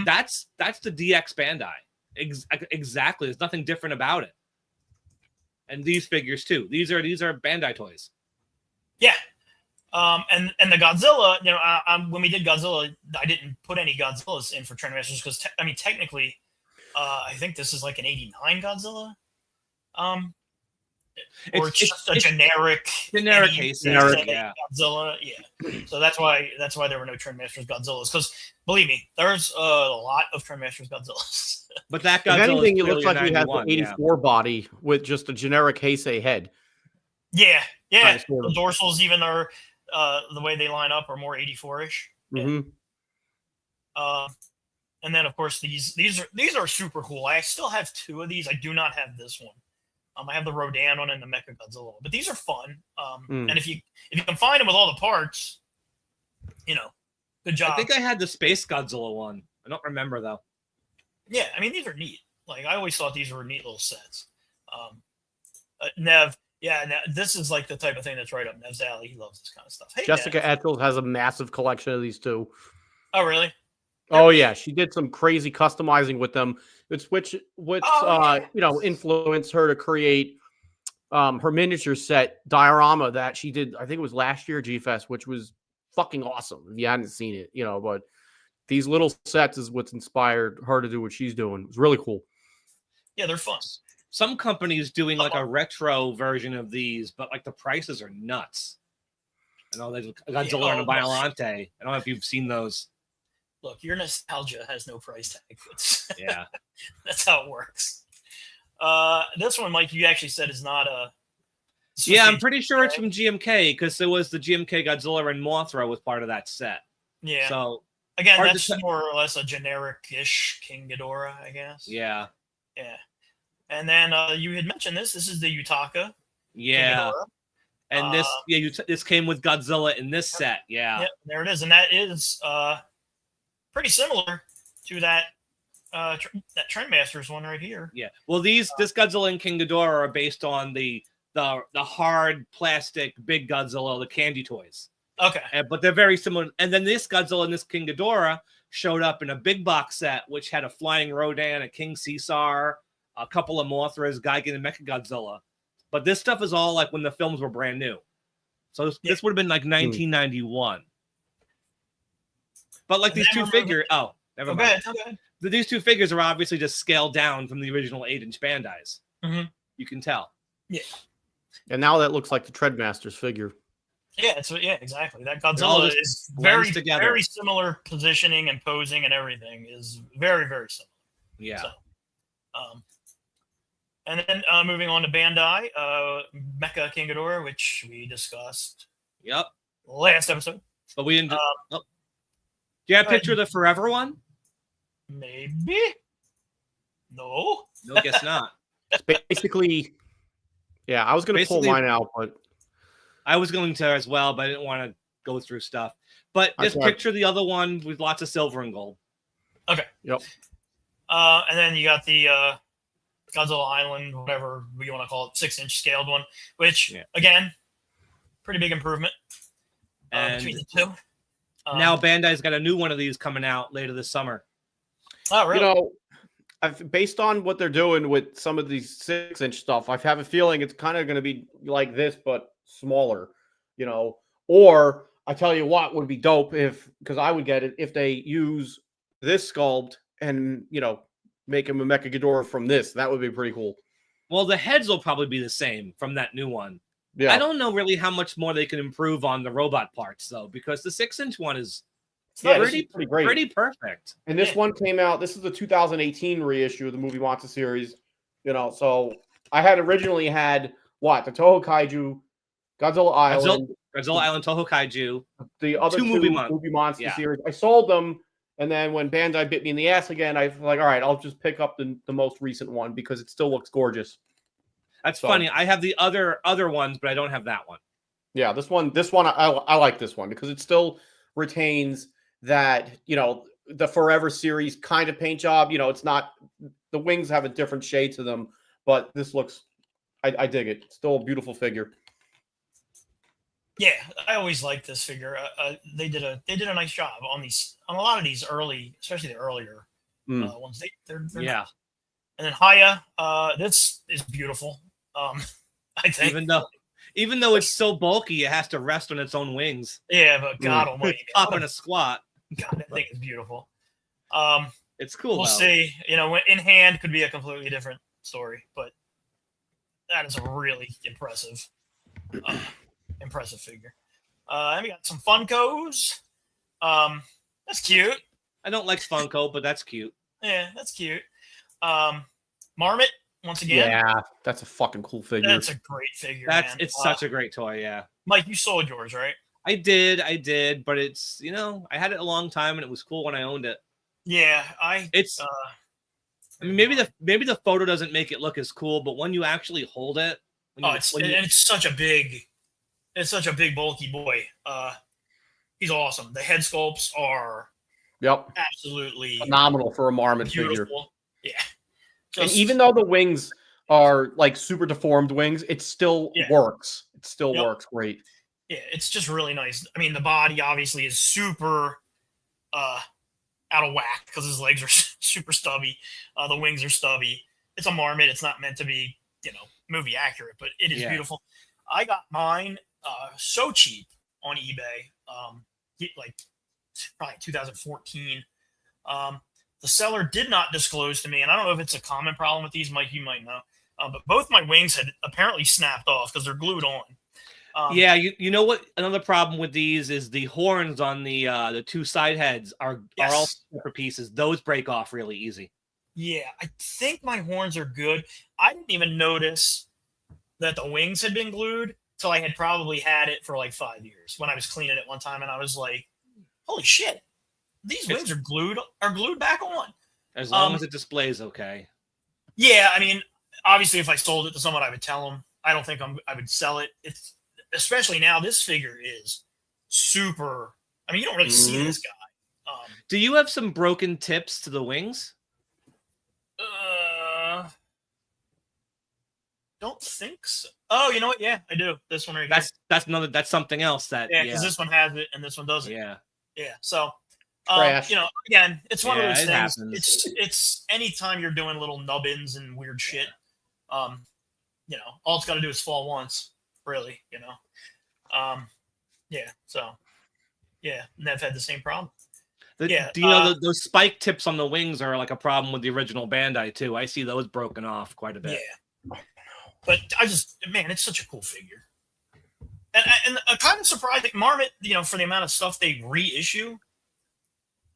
That's the DX Bandai. Exactly. There's nothing different about it. And these figures too. These are Bandai toys. Yeah. And the Godzilla, when we did Godzilla, I didn't put any Godzillas in for Trendmasters because technically, I think this is like an '89 Godzilla, or it's just a generic Godzilla. Yeah, so that's why there were no Trendmasters Godzillas, because believe me, there's a lot of Trendmasters Godzillas. But that Godzilla, if anything, it looks like he has the '84 body with just a generic Heisei head. Yeah. The dorsals even are. The way they line up are more 84-ish. And then of course these are super cool. I still have 2 of these. I do not have this one. I have the Rodan one and the Mecha Godzilla, but these are fun. And if you can find them with all the parts, good job. I think I had the Space Godzilla one. I don't remember though. Yeah, I mean, these are neat. Like, I always thought these were neat little sets. Nev, this is like the type of thing that's right up Nev's alley. He loves this kind of stuff. Hey, Jessica Nev. Etchels has a massive collection of these too. Oh, really? Oh yeah, she did some crazy customizing with them. It's which influenced her to create her miniature set diorama that she did. I think it was last year G-Fest, which was fucking awesome. If you hadn't seen it, but these little sets is what's inspired her to do what she's doing. It's really cool. Yeah, they're fun. Some companies doing like a retro version of these, but like the prices are nuts. I know there's Godzilla and a Biollante. I don't know if you've seen those. Look, your nostalgia has no price tag. Yeah. That's how it works. This one, Mike, you actually said is not a... Yeah, I'm pretty sure it's from GMK because there was the GMK Godzilla and Mothra was part of that set. Yeah. So again, that's more or less a generic-ish King Ghidorah, I guess. Yeah. Yeah. And then you had mentioned this. This is the Yutaka. Yeah. And this came with Godzilla in this set. Yeah. Yep, there it is. And that is pretty similar to that that Trendmasters one right here. Yeah. Well, this Godzilla and King Ghidorah are based on the hard plastic big Godzilla, the candy toys. Okay. But they're very similar. And then this Godzilla and this King Ghidorah showed up in a big box set, which had a flying Rodan, a King Caesar, a couple of Mothras, Gigan, and Mechagodzilla. But this stuff is all like when the films were brand new. So this would have been like 1991. But like these two figures, never mind. Okay. These two figures are obviously just scaled down from the original 8-inch Bandais. Mm-hmm. You can tell. Yeah. And now that looks like the Trendmasters figure. Yeah, exactly. That Godzilla is very similar positioning and posing and everything is very, very similar. Yeah. So, and then moving on to Bandai, Mecha King Ghidorah, which we discussed. Yep. Last episode. But we didn't. Do you have a picture of the Forever one? Maybe. No. No, guess not. It's basically, yeah, I was going to pull mine out, but I was going to as well, but I didn't want to go through stuff. But just picture the other one with lots of silver and gold. Okay. Yep. And then you got the Godzilla Island, whatever you want to call it, 6-inch scaled one, which again, pretty big improvement between the two. Now Bandai's got a new one of these coming out later this summer. Oh, really? Based on what they're doing with some of these 6-inch stuff, I have a feeling it's kind of going to be like this, but smaller, or I tell you what would be dope because I would get it if they use this sculpt and, make him a Mecha Ghidorah from this. That would be pretty cool. Well, the heads will probably be the same from that new one. Yeah. I don't know really how much more they can improve on the robot parts, though, because the 6-inch one is pretty great. Pretty perfect. And this one came out. This is the 2018 reissue of the Movie Monster series. So I had originally had the Toho Kaiju, Godzilla Island, Toho Kaiju, the other two Movie Monster series. I sold them, and then when Bandai bit me in the ass again, I was like, all right, I'll just pick up the most recent one because it still looks gorgeous. That's funny. I have the other ones, but I don't have that one. Yeah, this one, I like this one because it still retains that, the Forever series kind of paint job. It's not, the wings have a different shade to them, but this looks, I dig it. It's still a beautiful figure. Yeah, I always liked this figure. They did a nice job on a lot of these early, especially the earlier ones. They're nice. And then Haya, this is beautiful. I think even though it's so bulky, it has to rest on its own wings. Yeah, but God Almighty, up in a squat. God, that thing is beautiful. It's cool. We'll see. In hand could be a completely different story, but that is a really impressive figure. And we got some Funkos. That's cute. I don't like Funko, but that's cute. Yeah, that's cute. Marmot, once again. Yeah, that's a fucking cool figure. That's a great figure. It's such a great toy. Yeah, Mike, you sold yours, right? I did, but it's I had it a long time and it was cool when I owned it. Yeah, I mean, maybe the photo doesn't make it look as cool, but when you actually hold it, it's such a big bulky boy. He's awesome. The head sculpts are absolutely phenomenal for a Marmot figure. Yeah. And even though the wings are like super deformed wings, it still works. It still works great. Yeah, it's just really nice. I mean, the body obviously is super out of whack because his legs are super stubby. The wings are stubby. It's a marmot. It's not meant to be, movie accurate, but it is beautiful. I got mine so cheap on eBay, like probably 2014. The seller did not disclose to me, and I don't know if it's a common problem with these, Mike, you might know, but both my wings had apparently snapped off because they're glued on. Yeah, you know what? Another problem with these is the horns on the two side heads are all separate pieces. Those break off really easy. Yeah, I think my horns are good. I didn't even notice that the wings had been glued till I had probably had it for like 5 years when I was cleaning it one time, and I was like, "Holy shit, these wings are glued back on." As long as it displays okay. Yeah, I mean, obviously, if I sold it to someone, I would tell them. I don't think I would sell it. It's especially now. This figure is super. I mean, you don't really see this guy. Do you have some broken tips to the wings? Don't think so. Oh, you know what? Yeah, I do. This one right here. That's something else that because this one has it and this one doesn't. Yeah. So, Trash. again, it's one of those things. Happens. It's anytime you're doing little nubbins and weird shit. All it's got to do is fall once, really. So, Nev had the same problem. Do you know those spike tips on the wings are like a problem with the original Bandai too? I see those broken off quite a bit. Yeah. But it's such a cool figure. And kind of surprising, Marmot, for the amount of stuff they reissue.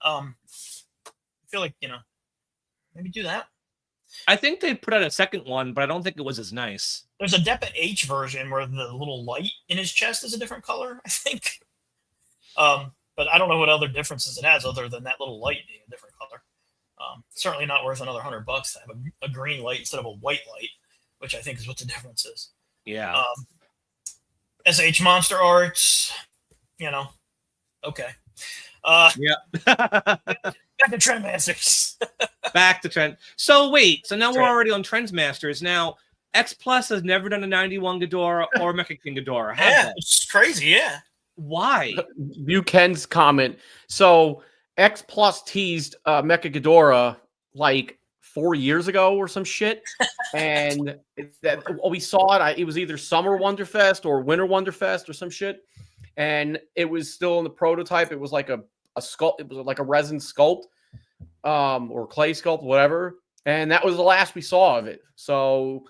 I feel like, maybe do that. I think they put out a second one, but I don't think it was as nice. There's a Depa H version where the little light in his chest is a different color, I think. But I don't know what other differences it has other than that little light being a different color. Certainly not worth another $100 to have a green light instead of a white light, which I think is what the difference is. Yeah. SH Monster Arts, okay. Back to Trendmasters. Back to Trend. So wait, so now we're already on Trendmasters. Now, X Plus has never done a 91 Ghidorah or Mecha King Ghidorah. It's crazy, yeah. Why? View Ken's comment. So X Plus teased Mecha Ghidorah like 4 years ago or some shit, and we saw it. It was either Summer Wonderfest or Winter Wonderfest or some shit, and it was still in the prototype. It was like a sculpt. It was like a resin sculpt, or clay sculpt, whatever. And that was the last we saw of it. So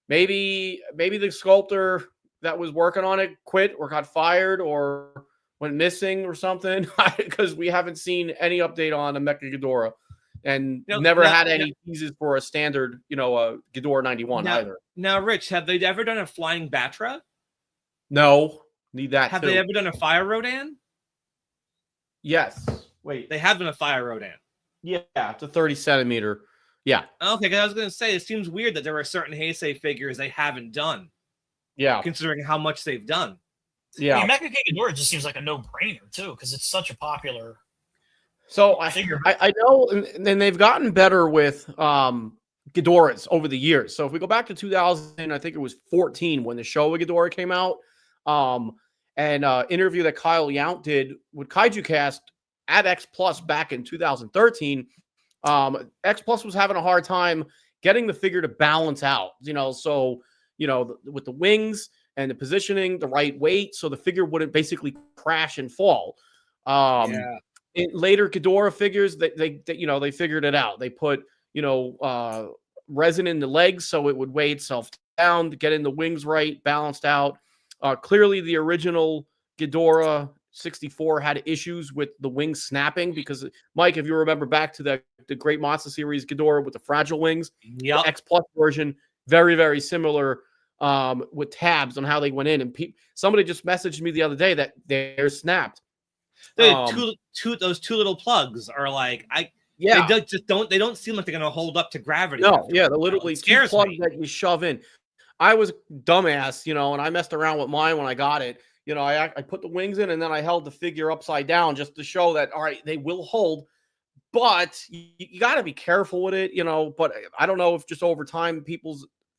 maybe the sculptor that was working on it quit or got fired or went missing or something, because we haven't seen any update on a Mecha Ghidorah, and never had any teases for a standard, a Ghidorah 91 either. Now, Rich, have they ever done a flying Batra? No, need that. Have they ever done a Fire Rodan? Yes. Wait, they have done a Fire Rodan. Yeah, it's a 30 centimeter. Yeah. Okay, because I was going to say, it seems weird that there are certain Heisei figures they haven't done. Yeah. Considering how much they've done. Yeah. I mean, Mecha King Ghidorah just seems like a no-brainer, too, because it's such a popular figure. I know, and they've gotten better with Ghidorahs over the years. So if we go back to 2000, I think it was 14 when the Showa Ghidorah came out, and interview that Kyle Yount did with Kaiju Cast at X Plus back in 2013, X Plus was having a hard time getting the figure to balance out, with the wings and the positioning, the right weight, so the figure wouldn't basically crash and fall. In later Ghidorah figures, they figured it out. They put resin in the legs so it would weigh itself down to get in the wings right, balanced out. Clearly, the original Ghidorah 64 had issues with the wings snapping because, Mike, if you remember back to the Great Monster Series Ghidorah with the fragile wings, the X Plus version, very, very similar with tabs on how they went in. And somebody just messaged me the other day that they're snapped. Those two little plugs are like, they don't seem like they're gonna hold up to gravity. No, they're literally two plugs that you shove in. I was dumbass, and I messed around with mine when I got it. I put the wings in and then I held the figure upside down just to show that, all right, they will hold, but you got to be careful with it, But I don't know if just over time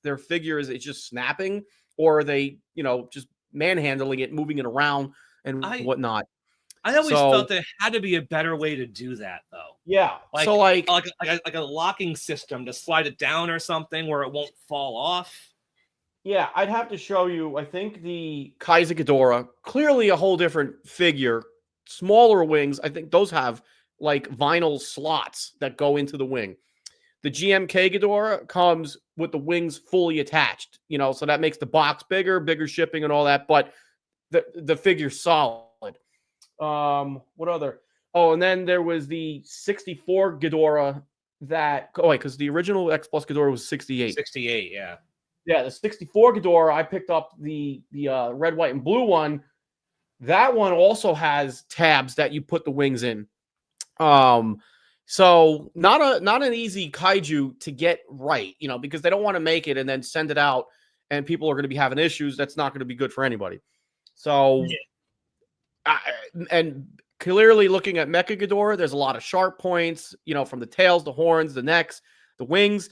their figures it's just snapping, or are they just manhandling it, moving it around and whatnot. I always felt there had to be a better way to do that, though. Yeah. Like a locking system to slide it down or something where it won't fall off. Yeah, I'd have to show you. I think the Kaiju Ghidorah, clearly a whole different figure, smaller wings. I think those have like vinyl slots that go into the wing. The GMK Ghidorah comes with the wings fully attached, so that makes the box bigger shipping and all that, but the figure's solid. What other? Oh, and then there was the 64 Ghidorah because the original X Plus Ghidorah was 68. 68, yeah. Yeah, the 64 Ghidorah, I picked up the red, white, and blue one. That one also has tabs that you put the wings in. So not an easy kaiju to get right, because they don't want to make it and then send it out and people are going to be having issues. That's not going to be good for anybody. So, and clearly looking at Mecha Ghidorah, there's a lot of sharp points, from the tails, the horns, the necks, the wings,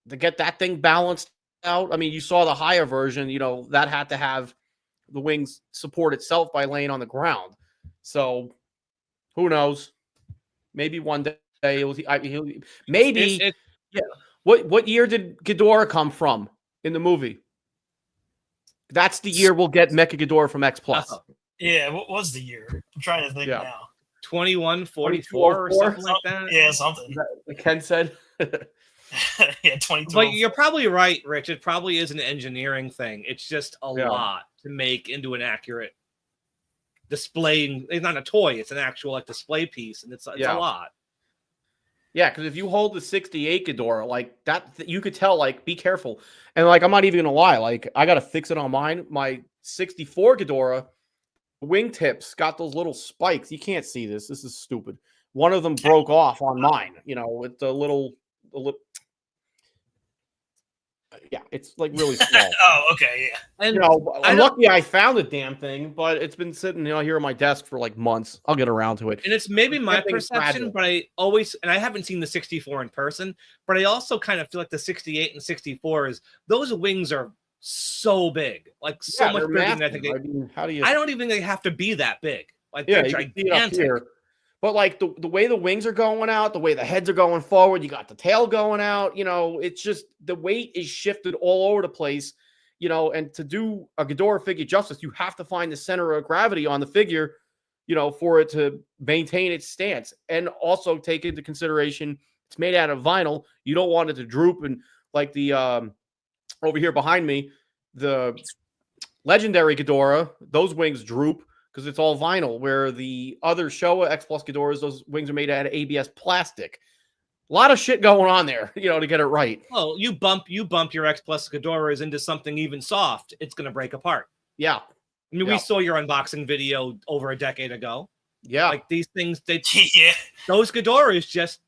to get that thing balanced out. I mean, you saw the higher version, that had to have the wings support itself by laying on the ground. So who knows? Maybe one day maybe. Yeah. What year did Ghidorah come from in the movie? That's the year we'll get Mecha Ghidorah from X Plus. Yeah, what was the year? I'm trying to think now. 2144 or something like that. Yeah, something. Like Ken said. Yeah, 22. But you're probably right, Rich. It probably is an engineering thing. It's just a lot to make into an accurate displaying. It's not a toy; it's an actual display piece, and it's a lot. Yeah, because if you hold the 68 Ghidorah like that, you could tell. Be careful. And I'm not even gonna lie. I gotta fix it on mine. My 64 Ghidorah wingtips got those little spikes. You can't see this. This is stupid. One of them broke off on mine. With the little. Yeah, it's really small. Oh, okay, yeah. And I'm lucky I found the damn thing, but it's been sitting here on my desk for months. I'll get around to it. And it's maybe my perception, but I haven't seen the 64 in person, but I also kind of feel like the 68 and 64 those wings are so big, so much bigger than I think. I don't even think they have to be that big. They're gigantic. But the way the wings are going out, the way the heads are going forward, you got the tail going out, it's just the weight is shifted all over the place, and to do a Ghidorah figure justice, you have to find the center of gravity on the figure, for it to maintain its stance. And also take into consideration, it's made out of vinyl. You don't want it to droop. And the over here behind me, the legendary Ghidorah, those wings droop because it's all vinyl, where the other Showa X Plus Ghidorahs, those wings are made out of ABS plastic. A lot of shit going on there, to get it right. Oh, you bump your X Plus Ghidorahs into something even soft, it's going to break apart. Yeah. I mean, we saw your unboxing video over a decade ago. Yeah. These things, those Ghidorahs just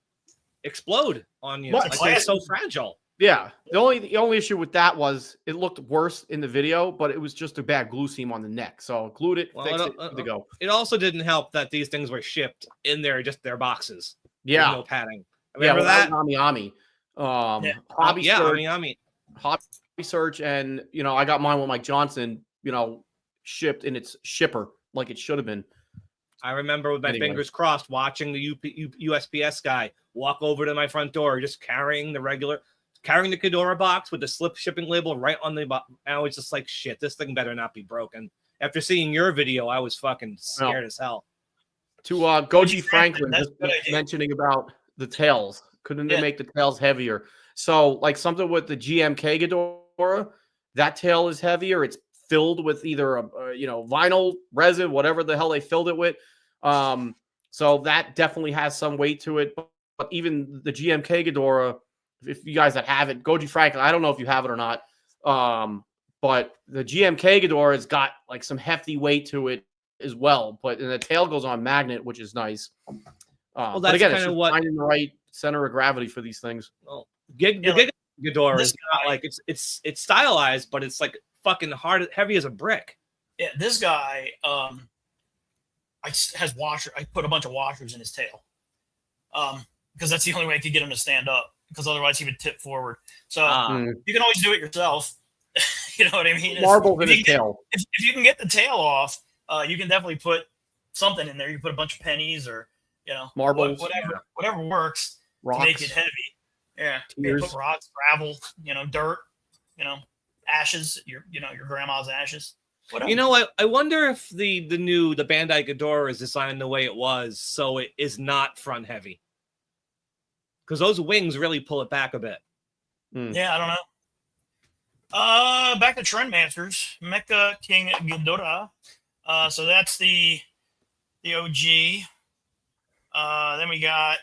explode on you. They're so fragile. Yeah, the only issue with that was it looked worse in the video, but it was just a bad glue seam on the neck. So glued it, fixed it, to go. It also didn't help that these things were shipped in their boxes. Yeah, no padding. Remember that? Ami. Hobby search, and I got mine with Mike Johnson. Shipped in its shipper like it should have been. I remember with my fingers crossed, watching the USPS guy walk over to my front door, just carrying the Ghidorah box with the slip shipping label right on the box. I was just like, shit, this thing better not be broken. After seeing your video, I was fucking scared as hell. To Goji Franklin, just mentioning about the tails. Couldn't they make the tails heavier? So, something with the GMK Ghidorah, that tail is heavier. It's filled with either a vinyl, resin, whatever the hell they filled it with. So that definitely has some weight to it. But even the GMK Ghidorah, if you guys that have it, Goji Franklin, I don't know if you have it or not. But the GMK Ghidorah has got some hefty weight to it as well. But the tail goes on magnet, which is nice. Well, that's kind of what finding the right center of gravity for these things. Well, Ghidorah is not it's stylized, but it's fucking hard, heavy as a brick. Yeah, this guy has washer. I put a bunch of washers in his tail. because that's the only way I could get him to stand up. Because otherwise he would tip forward. So you can always do it yourself. You know what I mean? Marbles in his tail. If you can get the tail off, you can definitely put something in there. You put a bunch of pennies or marbles, whatever works rocks. To make it heavy. Yeah, you put rocks, gravel, dirt, ashes. Your grandma's ashes. Whatever. I wonder if the Bandai Ghidorah is designed the way it was, so it is not front heavy. Because those wings really pull it back a bit. Yeah, I don't know. Back to Trendmasters, Mecha King Ghidorah. So that's the OG. Then we got,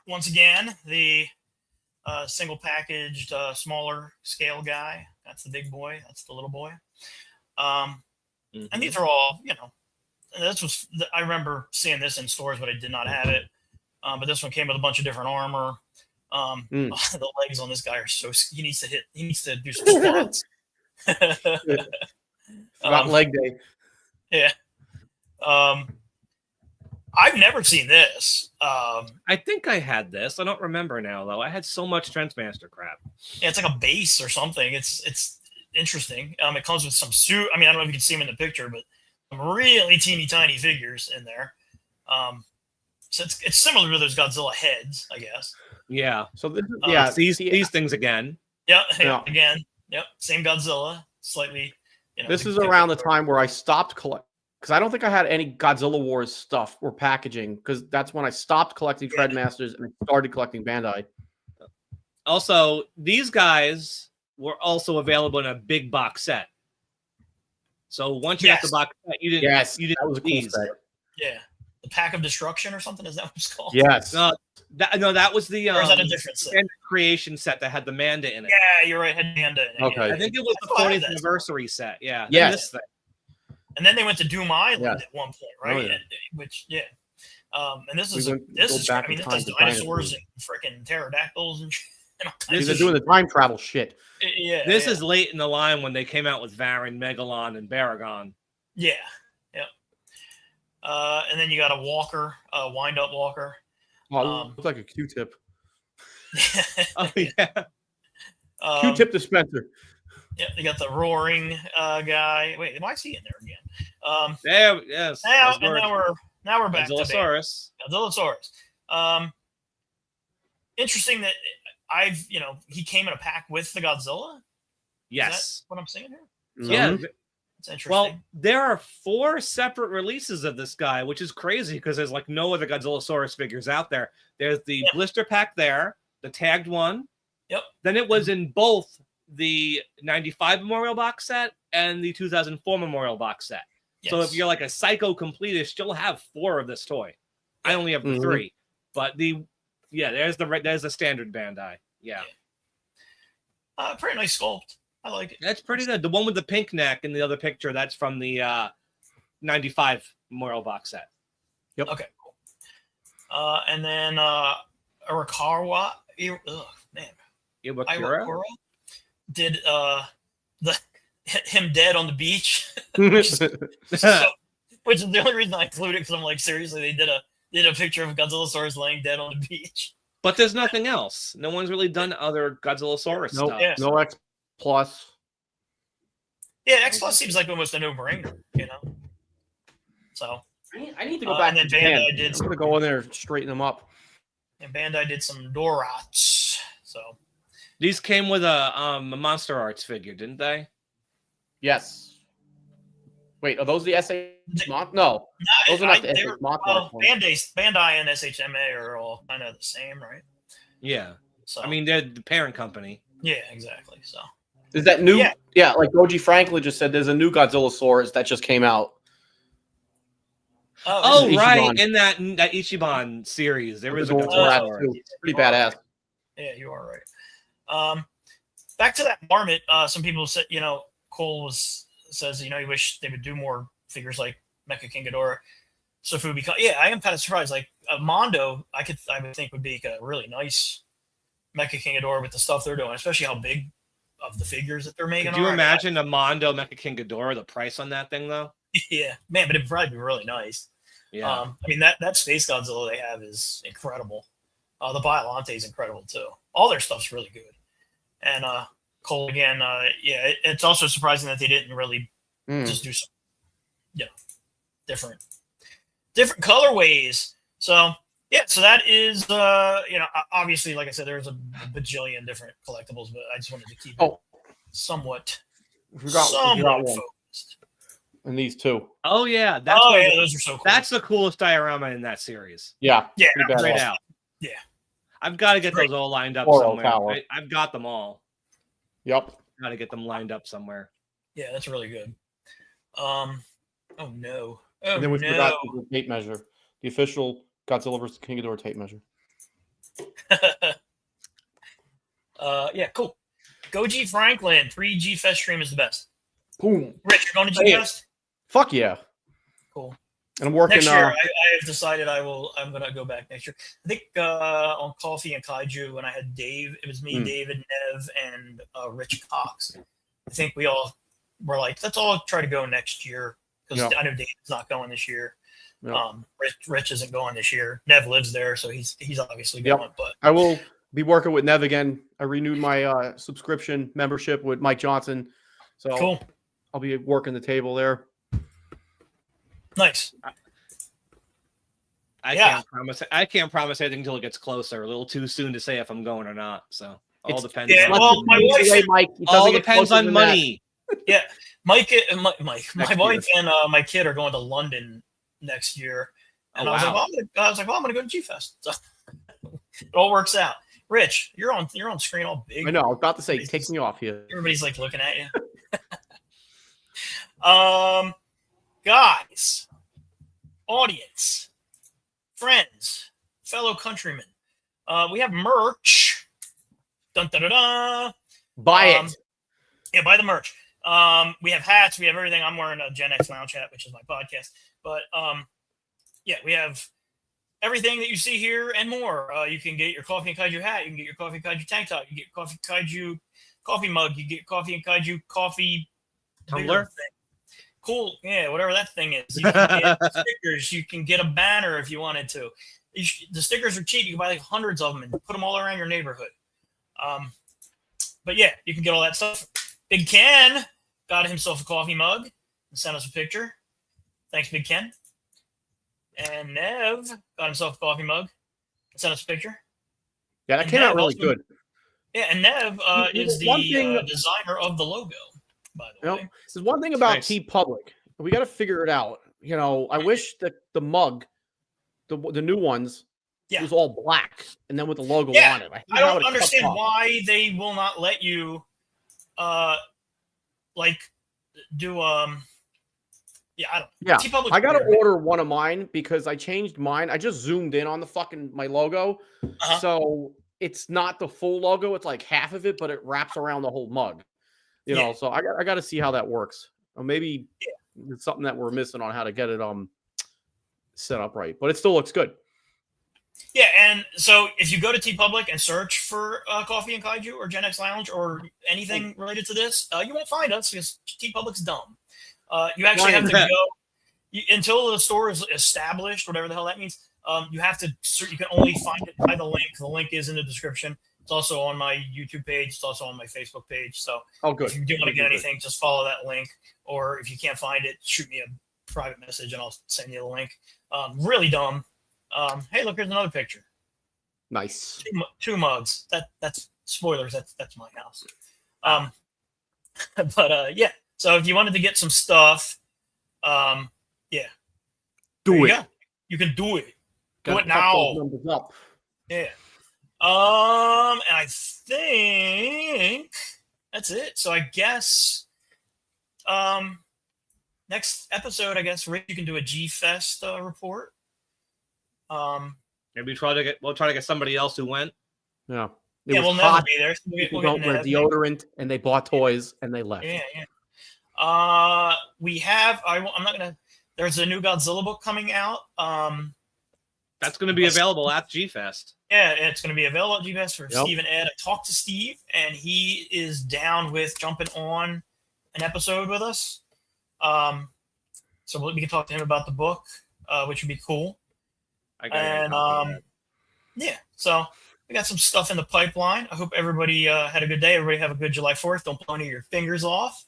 once again, the single packaged, smaller scale guy. That's the big boy. That's the little boy. And these are all, I remember seeing this in stores, but I did not have it. But this one came with a bunch of different armor. The legs on this guy are so. He needs to do some squats. Not leg day. Yeah. I've never seen this. I think I had this. I don't remember now though. I had so much Trendmaster crap. Yeah, it's like a base or something. It's interesting. It comes with some suit. I mean, I don't know if you can see them in the picture, but some really teeny tiny figures in there. So it's similar to those Godzilla heads, I guess. Yeah. So this is, these things again. Yeah. Again. Yep. Same Godzilla. Slightly. This is around the time where I stopped collecting, because I don't think I had any Godzilla Wars stuff or packaging, because that's when I stopped collecting Trendmasters and I started collecting Bandai. Also, these guys were also available in a big box set. So once you got the box set, you didn't. Yes, you didn't. That was a cool set. Yeah. The Pack of Destruction or something? Is that what it's called? Yes. That was the or is that a different set? Creation set that had the Manda in it. Yeah, you're right. Had Manda in it. Okay. Yeah. I think it was the 40th anniversary set. Yeah. Yes. And then they went to Doom Island at one point, right? Oh, yeah. And this is this has dinosaurs and freaking pterodactyls and shit. These are doing the time travel shit. Yeah. This is late in the line when they came out with Varan, Megalon, and Baragon. Yeah. Yep. And then you got a walker, a wind-up walker. Oh, looks like a Q-tip. Oh yeah. Q-tip dispenser. Yeah, you got the roaring guy. Wait, why is he in there again? Yes. Now we're back Godzillasaurus. to Godzillasaurus. Interesting that he came in a pack with the Godzilla. Yes. Is that what I'm saying here? Yeah. It's interesting. Well, there are 4 separate releases of this guy, which is crazy because there's like no other Godzillasaurus figures out there. There's the blister pack there, the tagged one. Yep. Then it was in both the 95 Memorial box set and the 2004 Memorial box set. Yes. So if you're like a psycho completist, you'll have 4 of this toy. I only have 3. But there's the standard Bandai. Yeah. Pretty nice sculpt. I like it. That's pretty good. The one with the pink neck in the other picture, that's from the 95 Memorial box set. Yep. Okay, cool. And then Iwakura did him dead on the beach, which is the only reason I included it, because I'm like, seriously, they did a picture of Godzillasaurus laying dead on the beach. But there's nothing else. No one's really done other Godzillasaurus stuff. Yeah. No X Plus. Yeah, X Plus seems like almost a no-brainer, So I need to go back. And then Bandai did. I'm gonna go in there and straighten them up. And Bandai did some Dorats. So these came with a Monster Arts figure, didn't they? Yes. Wait, are those the SH? No, those are not the SH Monster. Bandai and SHMA are all kind of the same, right? Yeah. So I mean, they're the parent company. Yeah, exactly. So is that new? Yeah, like Goji Franklin just said, there's a new Godzillasaurus that just came out. Oh, right. In that Ichiban series, there was a Godzillasaurus. It's pretty badass. Yeah, you are right. Back to that Marmot. Some people said, Cole says, he wish they would do more figures like Mecha King Ghidorah. So if it would become, I am kind of surprised. Like Mondo, I would think would be a really nice Mecha King Ghidorah with the stuff they're doing, especially how big of the figures that they're making. Could you imagine a Mondo Mecha King Ghidorah? The price on that thing, though. Yeah, man, but it'd probably be really nice. Yeah. I mean, that Space Godzilla they have is incredible. The Biollante is incredible too. All their stuff's really good. And Cole again, it's also surprising that they didn't really just do some, different colorways. So so that is obviously, like I said, there's a bajillion different collectibles, but I just wanted to keep it somewhat focused. And these two. Oh yeah, those are so cool. That's the coolest diorama in that series. Yeah, straight out. Yeah, I've got to get those all lined up somewhere. I've got them all. Yep, got to get them lined up somewhere. Yeah, that's really good. Oh no! And then we forgot the tape measure, the official Godzilla vs. King Ghidorah tape measure. Cool. Go G Franklin. 3G Fest stream is the best. Boom. Rich, you're going to G Fest? Fuck yeah. Cool. And I'm working next year. I have decided I'm going to go back next year. I think on Coffee and Kaiju when I had Dave, it was me, David, Nev, and Rich Cox. I think we all were like, let's all try to go next year because I know Dave's not going this year. Rich isn't going this year. Nev lives there, so he's obviously going. But I will be working with Nev again. I renewed my subscription membership with Mike Johnson, so cool. I'll be working the table there. Nice. I can't promise anything until it gets closer. A little too soon to say if I'm going or not. So all depends. Yeah, well, my wife, Mike, all depends on money. Yeah, Mike, my wife and my kid are going to London next year, and I was like, well, I'm gonna go to G Fest. So it all works out. Rich, you're on screen all big. I know. I was about to say, take me off here. Everybody's like looking at you. Guys, audience, friends, fellow countrymen, we have merch. Dun dun dun dun. Buy it. Yeah, buy the merch. We have hats. We have everything. I'm wearing a Gen X Lounge hat, which is my podcast. But we have everything that you see here and more. You can get your Coffee and Kaiju hat. You can get your Coffee and Kaiju tank top. You get your Coffee and Kaiju coffee mug. You get Coffee and Kaiju coffee tumbler. Cool. Yeah, whatever that thing is. You can get stickers. You can get a banner if you wanted to. The stickers are cheap. You can buy like hundreds of them and put them all around your neighborhood. But yeah, you can get all that stuff. Big Ken got himself a coffee mug and sent us a picture. Thanks, Big Ken. And Nev got himself a coffee mug and sent us a picture. Yeah, that came out really good. Yeah, and Nev is the designer of the logo, by the way. There's one thing about TeePublic. We got to figure it out. You know, I wish that the mug, the new ones, was all black and then with the logo on it. I don't understand why they will not let you do I don't know. TeePublic I gotta order one of mine because I changed mine. I just zoomed in on the my logo. So it's not the full logo, it's like half of it, but it wraps around the whole mug. You know, so I gotta see how that works. Or maybe it's something that we're missing on how to get it set up right. But it still looks good. Yeah, and so if you go to TeePublic and search for Coffee and Kaiju or Gen X Lounge or anything related to this, you won't find us because TeePublic's dumb. You actually have to go until the store is established, whatever the hell that means. You have to. You can only find it by the link. The link is in the description. It's also on my YouTube page. It's also on my Facebook page. So good. If you do want to get anything, just follow that link. Or if you can't find it, shoot me a private message and I'll send you the link. Really dumb. Hey, look, here's another picture. Nice. Two mugs. That's spoilers. That's my house. But yeah. So if you wanted to get some stuff, do it. Go. You can do it. Do it now. Yeah. And I think that's it. So I guess next episode, I guess Rick, you can do a G Fest report. Maybe we'll try to get somebody else who went. Yeah. We'll never be there. So people don't wear deodorant, and they bought toys, and they left. Yeah. We have. I'm not gonna. There's a new Godzilla book coming out. That's going to be available at G Fest. Yeah, it's going to be available at G Fest for Steve and Ed. I talked to Steve, and he is down with jumping on an episode with us. So we can talk to him about the book. which would be cool. I got yeah, so we got some stuff in the pipeline. I hope everybody had a good day. Everybody have a good July 4th. Don't blow any of your fingers off.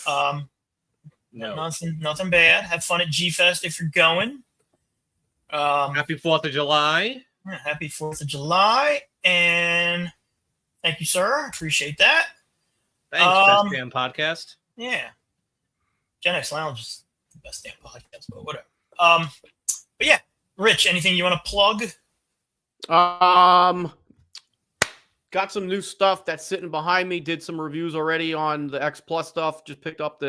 No. Nothing bad. Have fun at G-Fest if you're going. Happy 4th of July. Happy 4th of July. And thank you, sir. Appreciate that. Thanks, Best Damn Podcast. Yeah. Gen X Lounge is the best damn podcast, but whatever. But yeah, Rich, anything you want to plug? Got some new stuff that's sitting behind me. Did some reviews already on the X Plus stuff. Just picked up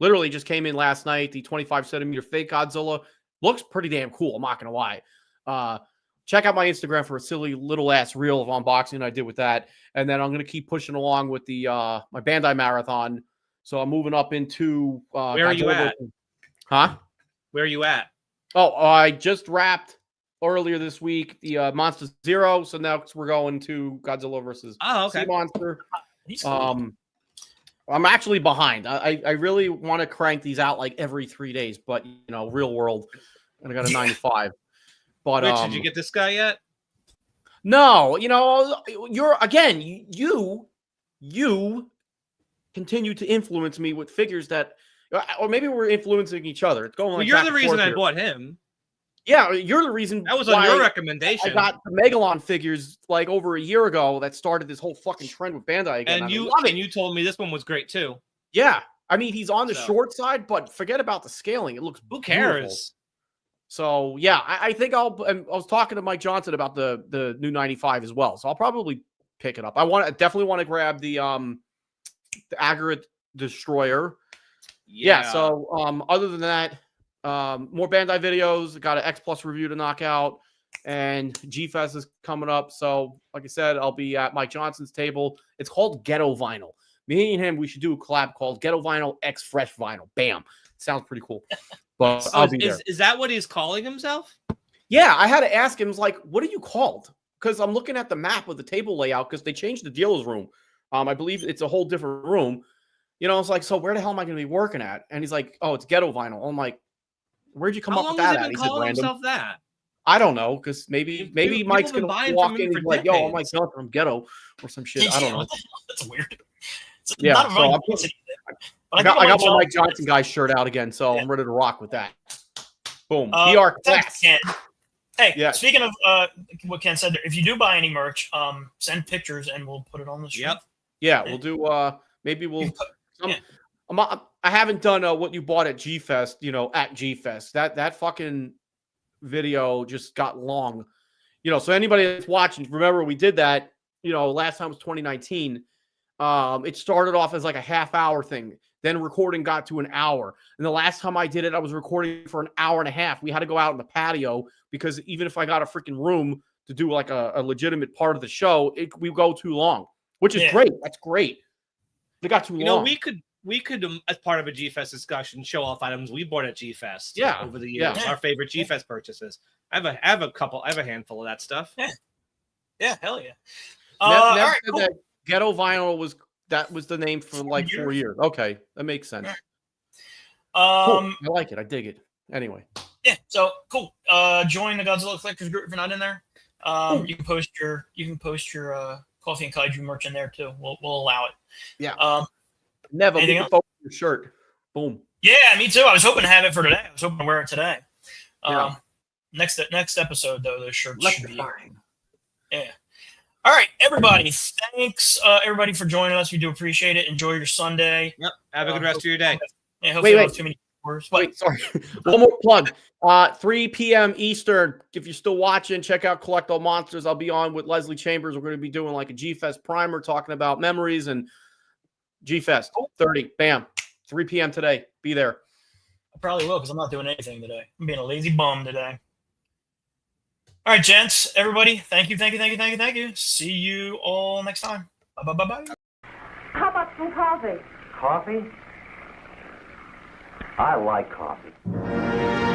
literally just came in last night, the 25 centimeter fake Godzilla. Looks pretty damn cool, I'm not going to lie. Check out my Instagram for a silly little ass reel of unboxing I did with that. And then I'm going to keep pushing along with the my Bandai Marathon. So I'm moving up into... Where are you at? Huh? Where are you at? Oh, I just wrapped earlier this week the Monster Zero. So now we're going to Godzilla versus Sea Monster. I'm actually behind. I really want to crank these out like every 3 days, but real world, and I got a 9 to 5. But Rich, did you get this guy yet? No, you continue to influence me with figures that, or maybe we're influencing each other. It's going like you're the reason I bought him. Yeah, you're the reason. That was on your recommendation. I got the Megalon figures like over a year ago that started this whole fucking trend with Bandai again. And you told me this one was great too. Yeah, I mean he's on the short side, but forget about the scaling. It looks who cares? Beautiful. So yeah, I think I was talking to Mike Johnson about the new 95 as well. So I'll probably pick it up. I definitely want to grab the Aggregate Destroyer. Yeah. So other than that. More Bandai videos. Got an X Plus review to knock out, and G-Fest is coming up. So, like I said, I'll be at Mike Johnson's table. It's called Ghetto Vinyl. Me and him, we should do a collab called Ghetto Vinyl X Fresh Vinyl. Bam! Sounds pretty cool. But so I'll be there. Is that what he's calling himself? Yeah, I had to ask him. Like, what are you called? Because I'm looking at the map of the table layout because they changed the dealer's room. I believe it's a whole different room. It's like, so where the hell am I going to be working at? And he's like, oh, it's Ghetto Vinyl. I'm like, where'd you come up with that at? He said random. Himself that? I don't know, because maybe Mike's gonna walk in and be like, "Yo, I'm Mike Johnson from Ghetto" or some shit. I don't know. That's weird. Yeah, so I got my Mike Johnson guy shirt out again, so I'm ready to rock with that. Boom. PR class. Hey, speaking of what Ken said, if you do buy any merch, send pictures and we'll put it on the show. Yep. Yeah, we'll do. Maybe we'll. I haven't done what you bought at G-Fest, at G-Fest. That fucking video just got long. So anybody that's watching, remember we did that, last time was 2019. It started off as like a half-hour thing. Then recording got to an hour. And the last time I did it, I was recording for an hour and a half. We had to go out in the patio because even if I got a freaking room to do like a legitimate part of the show, we go too long, which is great. That's great. It got too long. We could, as part of a G-Fest discussion, show off items we bought at G-Fest over the years. Yeah. Our favorite G-Fest purchases. I have a handful of that stuff. Yeah, hell yeah. All right, cool. That Ghetto Vinyl was the name for like 4 years. Okay, that makes sense. Cool. I like it. I dig it. Anyway. Yeah, so cool. Join the Godzilla Collectors group if you're not in there. You can post your Coffee and Kaiju merch in there too. We'll allow it. Yeah. Never leave a photo of your shirt. Boom. Yeah, me too. I was hoping to have it for today. I was hoping to wear it today. Next episode though, those shirts should be. Yeah. All right, everybody. Thanks, everybody, for joining us. We do appreciate it. Enjoy your Sunday. Yep. Have a good rest of your day. Yeah, hopefully, don't have too many words. Wait, sorry. One more plug. 3 p.m. Eastern. If you're still watching, check out Collectible Monsters. I'll be on with Leslie Chambers. We're going to be doing like a G-Fest primer, talking about memories and G-Fest 30. Bam. 3 p.m. today. Be there. I probably will because I'm not doing anything today. I'm being a lazy bum today. All right, gents, everybody. Thank you. See you all next time. Bye. How about some coffee? Coffee? I like coffee.